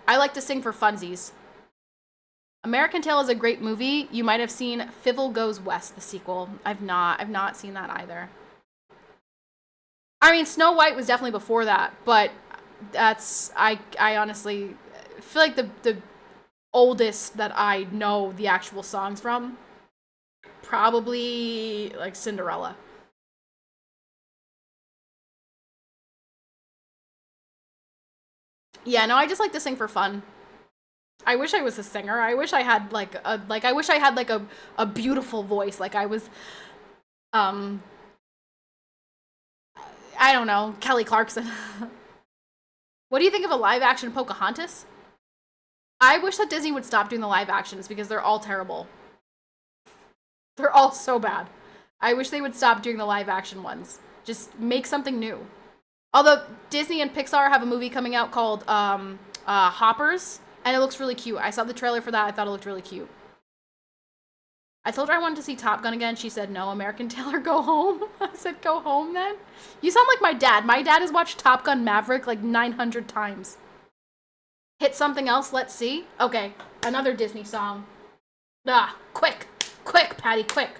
I like to sing for funsies. American Tail is a great movie. You might have seen Fievel Goes West, the sequel. I've not seen that either. I mean, Snow White was definitely before that, but I honestly feel like the oldest that I know the actual songs from, probably like Cinderella. Yeah, no, I just like to sing for fun. I wish I was a singer. I wish I had a beautiful voice. Like I was, I don't know, Kelly Clarkson. What do you think of a live action Pocahontas? I wish that Disney would stop doing the live actions because they're all terrible. They're all so bad. I wish they would stop doing the live action ones. Just make something new. Although Disney and Pixar have a movie coming out called Hoppers, and it looks really cute. I saw the trailer for that. I thought it looked really cute. I told her I wanted to see Top Gun again. She said, no, American Tailor, go home. I said, go home then? You sound like my dad. My dad has watched Top Gun Maverick like 900 times. Hit something else, let's see. Okay, another Disney song. Quick, Patty, quick.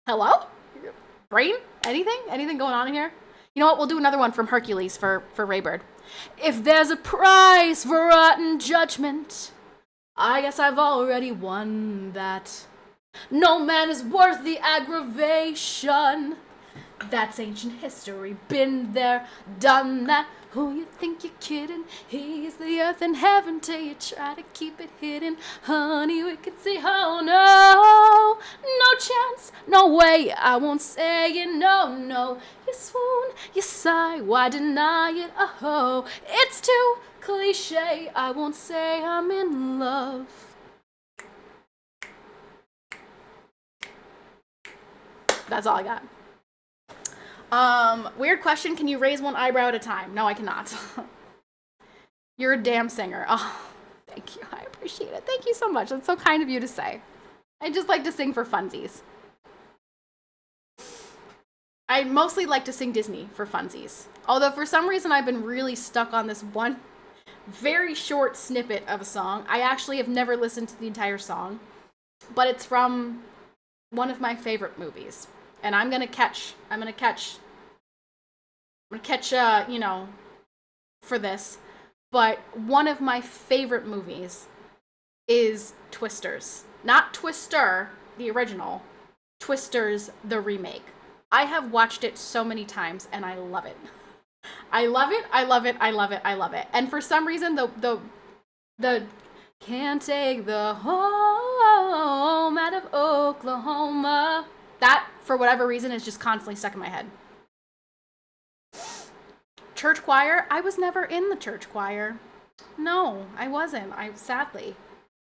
Hello? Brain? Anything going on in here? You know what? We'll do another one from Hercules for Raybird. If there's a prize for rotten judgment, I guess I've already won that. No man is worth the aggravation. That's ancient history. Been there, done that. Who you think you're kidding? He's the earth and heaven till you try to keep it hidden. Honey, we can see, oh no. No chance, no way, I won't say it, no. You swoon, you sigh, why deny it? Oh, it's too cliche, I won't say I'm in love. That's all I got. Weird question. Can you raise one eyebrow at a time? No, I cannot. You're a damn singer. Oh, thank you. I appreciate it. Thank you so much. That's so kind of you to say. I just like to sing for funsies. I mostly like to sing Disney for funsies. Although for some reason I've been really stuck on this one very short snippet of a song. I actually have never listened to the entire song. But it's from one of my favorite movies. And I'm gonna catch, you know, for this. But one of my favorite movies is Twisters. Not Twister, the original. Twisters, the remake. I have watched it so many times and I love it. I love it. I love it. I love it. I love it. And for some reason, the can't take the home out of Oklahoma. That, for whatever reason, is just constantly stuck in my head. Church choir. I was never in the church choir. No, I wasn't. Sadly.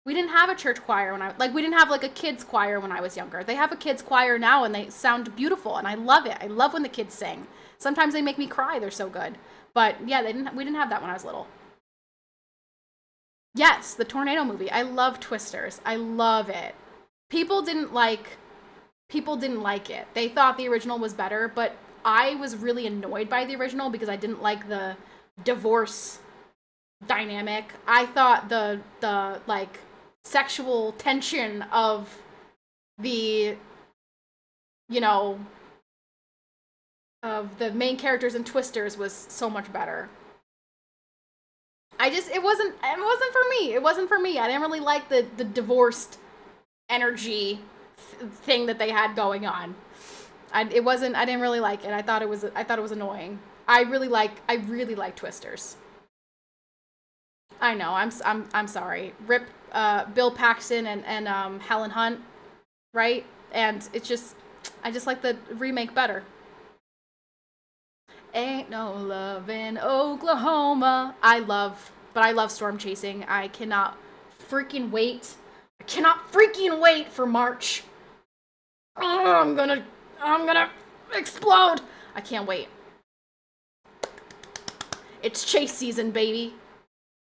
We didn't have a church choir we didn't have like a kids choir when I was younger. They have a kids choir now and they sound beautiful and I love it. I love when the kids sing. Sometimes they make me cry. They're so good. But yeah, we didn't have that when I was little. Yes, the tornado movie. I love Twisters. I love it. People didn't like it. They thought the original was better, but I was really annoyed by the original because I didn't like the divorce dynamic. I thought the like sexual tension of the, you know, of the main characters in Twisters was so much better. It wasn't for me. It wasn't for me. I didn't really like the divorced energy thing that they had going on. I didn't really like it. I thought it was annoying. I really like Twisters. I know. I'm sorry. Rip Bill Paxton and Helen Hunt, right? And I just like the remake better. Ain't no love in Oklahoma. I love storm chasing. I cannot freaking wait. I cannot freaking wait for March. Oh, I'm gonna explode. I can't wait. It's chase season, baby.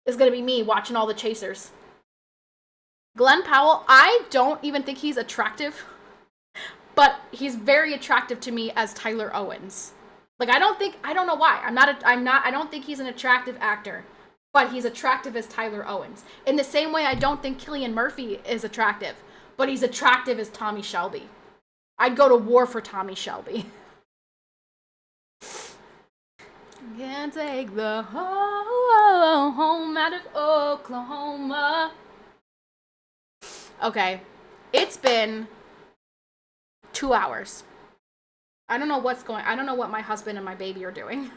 It's gonna be me watching all the chasers. Glenn Powell, I don't even think he's attractive, but he's very attractive to me as Tyler Owens. Like, I don't know why. I don't think he's an attractive actor, but he's attractive as Tyler Owens. In the same way, I don't think Cillian Murphy is attractive, but he's attractive as Tommy Shelby. I'd go to war for Tommy Shelby. Can't take the home out of Oklahoma. Okay, it's been 2 hours. I don't know what my husband and my baby are doing.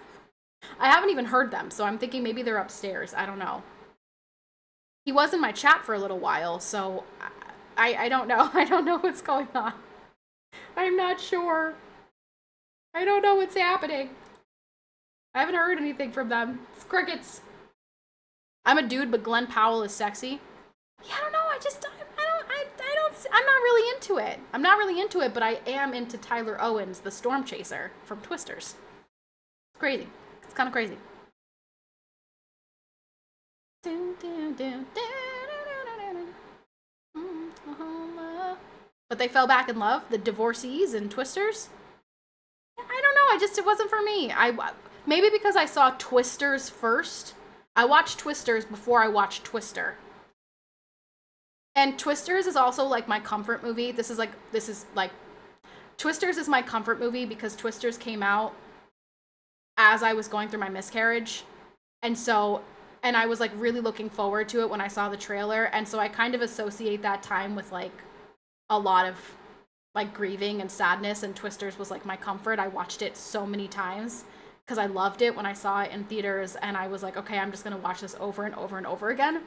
I haven't even heard them, so I'm thinking maybe they're upstairs. I don't know. He was in my chat for a little while, so I don't know. I don't know what's going on. I'm not sure. I don't know what's happening. I haven't heard anything from them. It's crickets. I'm a dude, but Glenn Powell is sexy. Yeah, I don't know. I'm not really into it. I'm not really into it, but I am into Tyler Owens, the storm chaser from Twisters. It's crazy. It's kind of crazy. But they fell back in love, the divorcees and Twisters. I don't know. It wasn't for me. Maybe because I saw Twisters first. I watched Twisters before I watched Twister. And Twisters is also like my comfort movie. Twisters is my comfort movie because Twisters came out as I was going through my miscarriage. And I was like really looking forward to it when I saw the trailer. And so I kind of associate that time with like a lot of like grieving and sadness, and Twisters was like my comfort. I watched it so many times because I loved it when I saw it in theaters, and I was like, okay, I'm just going to watch this over and over and over again.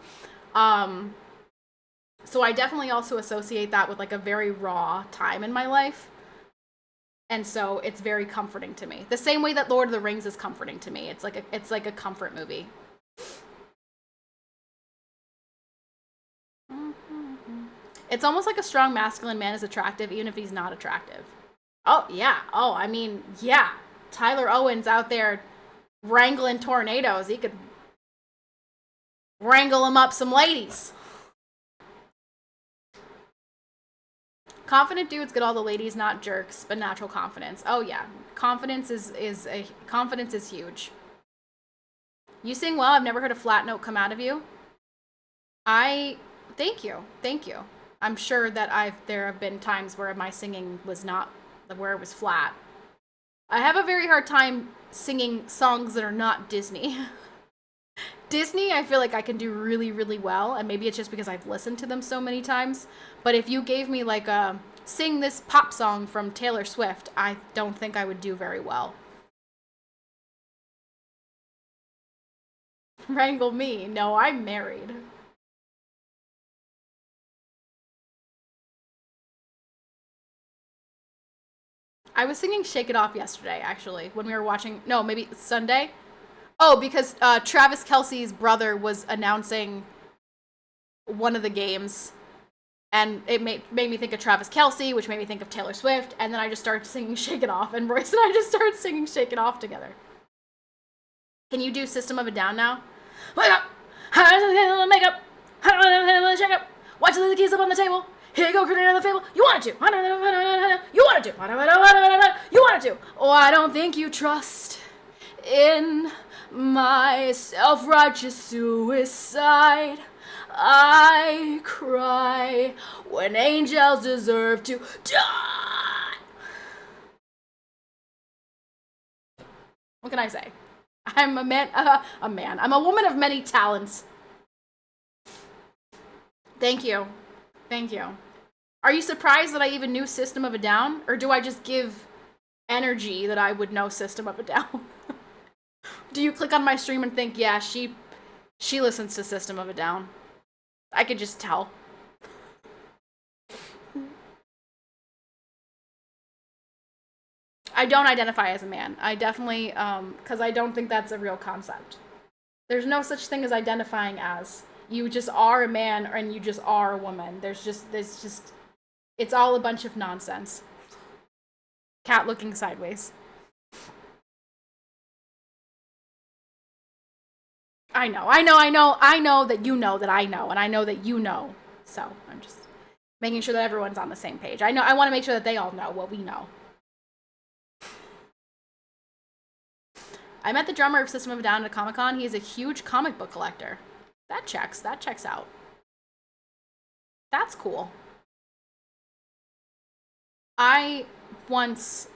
So I definitely also associate that with like a very raw time in my life. And so it's very comforting to me. The same way that Lord of the Rings is comforting to me. It's like a comfort movie. It's almost like a strong masculine man is attractive even if he's not attractive. Oh, yeah. Oh, I mean, yeah. Tyler Owens out there wrangling tornadoes. He could wrangle him up some ladies. Confident dudes get all the ladies, not jerks, but natural confidence. Oh yeah, confidence is huge. You sing well. I've never heard a flat note come out of you. Thank you. I'm sure that there have been times where my singing was not, where it was flat. I have a very hard time singing songs that are not Disney. Disney, I feel like I can do really, really well, and maybe it's just because I've listened to them so many times. But if you gave me like a sing this pop song from Taylor Swift, I don't think I would do very well. Wrangle me. No, I'm married. I was singing Shake It Off yesterday, actually, when we were watching, no, maybe Sunday. Oh, because Travis Kelce's brother was announcing one of the games, and it made me think of Travis Kelce, which made me think of Taylor Swift, and then I just started singing Shake It Off, and Royce and I just started singing Shake It Off together. Can you do System of a Down now? Wake up! Makeup! Shake up! Watch the keys up on the table! Here you go, create another fable. You wanted to. You wanted to. You wanted to. Oh, I don't think you trust in my self-righteous suicide. I cry when angels deserve to die. What can I say? I'm a man. I'm a woman of many talents. Thank you. Thank you. Are you surprised that I even knew System of a Down? Or do I just give energy that I would know System of a Down? Do you click on my stream and think, yeah, she listens to System of a Down? I could just tell. I don't identify as a man. I definitely, because I don't think that's a real concept. There's no such thing as identifying as. You just are a man and you just are a woman. There's just, it's all a bunch of nonsense. Cat looking sideways. I know that you know that I know, and I know that you know. So I'm just making sure that everyone's on the same page. I want to make sure that they all know what we know. I met the drummer of System of a Down at a Comic-Con. He is a huge comic book collector. That checks out. That's cool. I once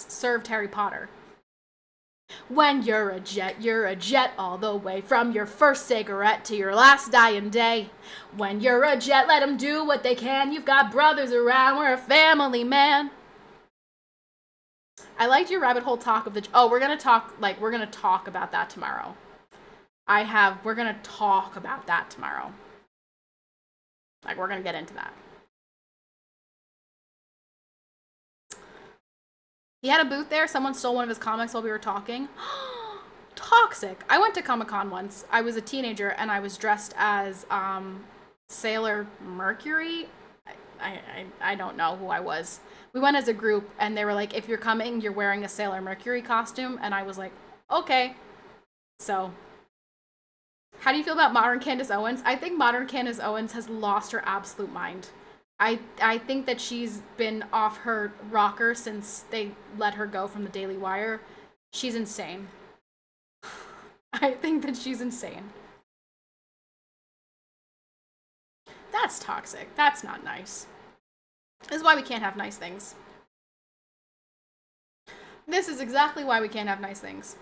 served Harry Potter. When you're a jet all the way from your first cigarette to your last dying day. When you're a jet, let them do what they can. You've got brothers around, we're a family, man. I liked your rabbit hole talk of the... Oh, we're going to talk about that tomorrow. We're going to talk about that tomorrow. Like, we're going to get into that. He had a booth there. Someone stole one of his comics while we were talking. Toxic. I went to Comic-Con once. I was a teenager, and I was dressed as Sailor Mercury. I don't know who I was. We went as a group, and they were like, if you're coming, you're wearing a Sailor Mercury costume. And I was like, okay. So, how do you feel about modern Candace Owens? I think modern Candace Owens has lost her absolute mind. I think that she's been off her rocker since they let her go from the Daily Wire. She's insane. I think that she's insane. That's toxic. That's not nice. This is why we can't have nice things. This is exactly why we can't have nice things.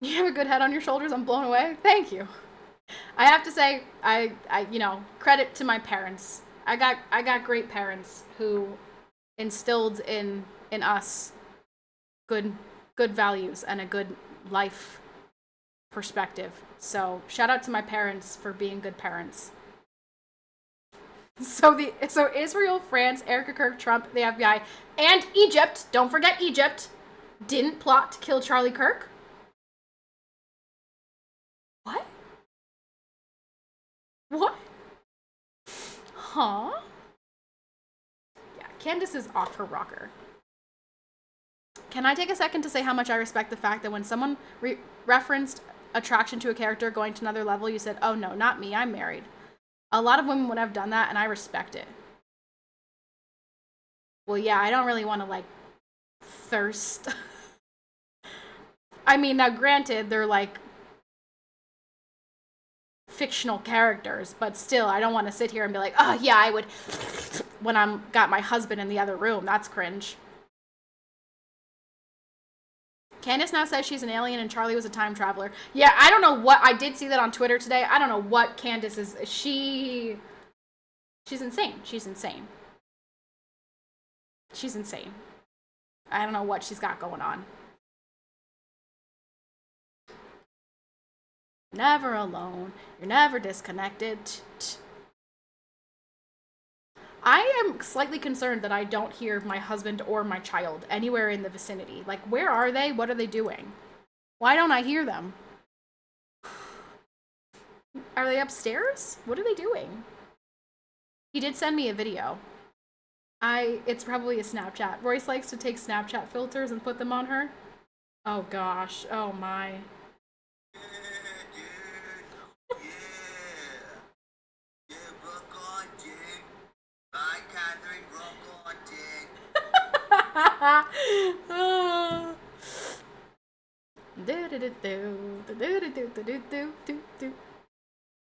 You have a good head on your shoulders. I'm blown away. Thank you. I have to say, I credit to my parents. I got great parents who instilled in us good values and a good life perspective. So shout out to my parents for being good parents. So Israel, France, Erica Kirk, Trump, the FBI, and Egypt, don't forget Egypt, didn't plot to kill Charlie Kirk? What? What? Huh? Yeah, Candace is off her rocker. Can I take a second to say how much I respect the fact that when someone referenced attraction to a character going to another level, you said, oh no, not me, I'm married. A lot of women would have done that, and I respect it. Well, yeah, I don't really want to, thirst. I mean, now granted, they're, fictional characters, but still, I don't want to sit here and be like, oh yeah, I would when I'm got my husband in the other room. That's cringe. Candace now says she's an alien and Charlie was a time traveler. Yeah, I don't know what, I did see that on Twitter today. I don't know what Candace is. She's insane. She's insane. She's insane. I don't know what she's got going on. Never alone. You're never disconnected. I am slightly concerned that I don't hear my husband or my child anywhere in the vicinity. Like, where are they? What are they doing? Why don't I hear them? Are they upstairs? What are they doing? He did send me a video. It's probably a Snapchat. Royce likes to take Snapchat filters and put them on her. Oh gosh. Oh my.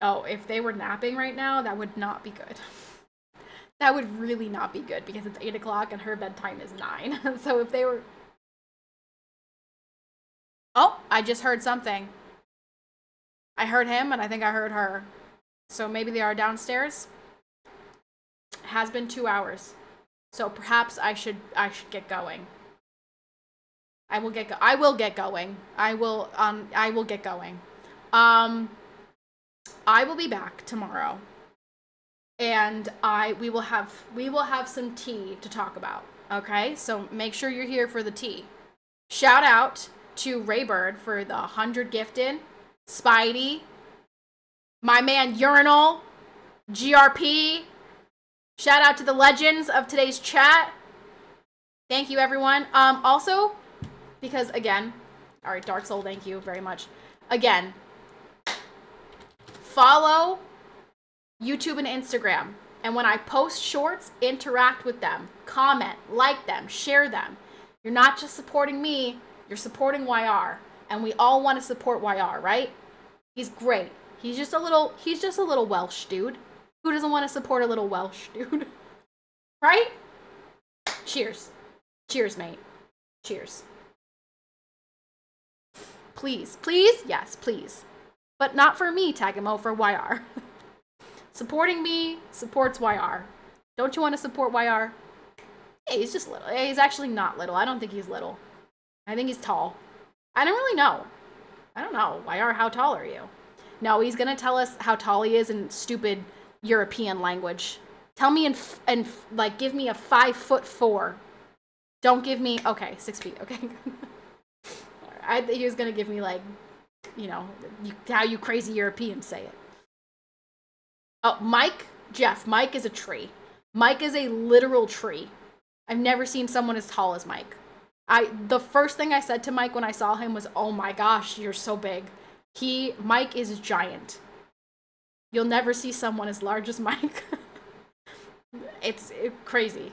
Oh, if they were napping right now, that would not be good. That would really not be good because it's 8 o'clock and her bedtime is 9. So if they were... Oh, I just heard something. I heard him and I think I heard her. So maybe they are downstairs. It has been 2 hours. So perhaps I should get going. I will get going. I will get going. I will be back tomorrow. And we will have some tea to talk about. Okay? So make sure you're here for the tea. Shout out to Raybird for the 100 gifted, Spidey, my man Urinal, GRP. Shout out to the legends of today's chat. Thank you, everyone. Also, because again, all right, Dark Soul, thank you very much. Again, follow YouTube and Instagram. And when I post shorts, interact with them, comment, like them, share them. You're not just supporting me, you're supporting YR. And we all want to support YR, right? He's great. He's just a little Welsh dude. Who doesn't want to support a little Welsh dude? Right? Cheers. Cheers, mate. Cheers. Please. Please? Yes, please. But not for me, Tagamo, for YR. Supporting me supports YR. Don't you want to support YR? Hey, he's just little. Hey, he's actually not little. I don't think he's little. I think he's tall. I don't really know. I don't know. YR, how tall are you? No, he's going to tell us how tall he is in stupid European language. Tell me and like give me a 5'4". Don't give me 6 feet. Okay. I think he was gonna give me like, you know, how you crazy Europeans say it. Oh, Jeff. Mike is a tree. Mike is a literal tree. I've never seen someone as tall as Mike. The first thing I said to Mike when I saw him was, "Oh my gosh, you're so big." Mike is giant. You'll never see someone as large as Mike. It's crazy.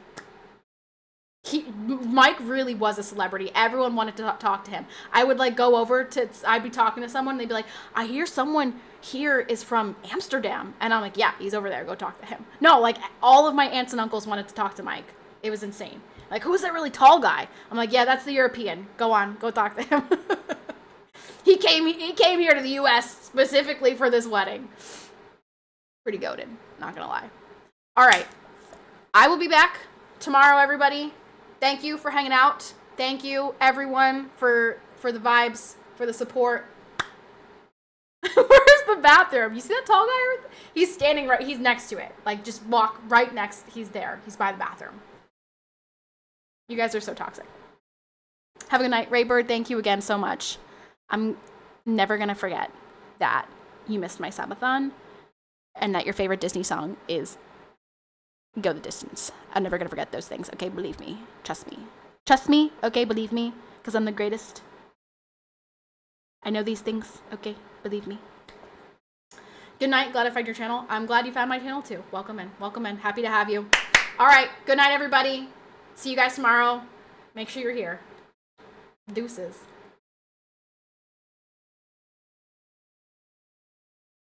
Mike really was a celebrity. Everyone wanted to talk to him. I would like go over I'd be talking to someone and they'd be like, I hear someone here is from Amsterdam. And I'm like, yeah, he's over there. Go talk to him. No, like all of my aunts and uncles wanted to talk to Mike. It was insane. Like, who's that really tall guy? I'm like, yeah, that's the European. Go on, go talk to him. He came here to the US specifically for this wedding. Pretty goated, not gonna lie. All right, I will be back tomorrow, everybody. Thank you for hanging out. Thank you, everyone, for the vibes, for the support. Where's the bathroom? You see that tall guy? He's standing right. He's next to it. Like, just walk right next. He's there. He's by the bathroom. You guys are so toxic. Have a good night. Raybird, thank you again so much. I'm never going to forget that you missed my subathon and that your favorite Disney song is Go the Distance. I'm never going to forget those things, okay? Believe me. Trust me. Trust me, okay? Believe me, because I'm the greatest. I know these things, okay? Believe me. Good night. Glad I found your channel. I'm glad you found my channel, too. Welcome in. Welcome in. Happy to have you. All right. Good night, everybody. See you guys tomorrow. Make sure you're here. Deuces.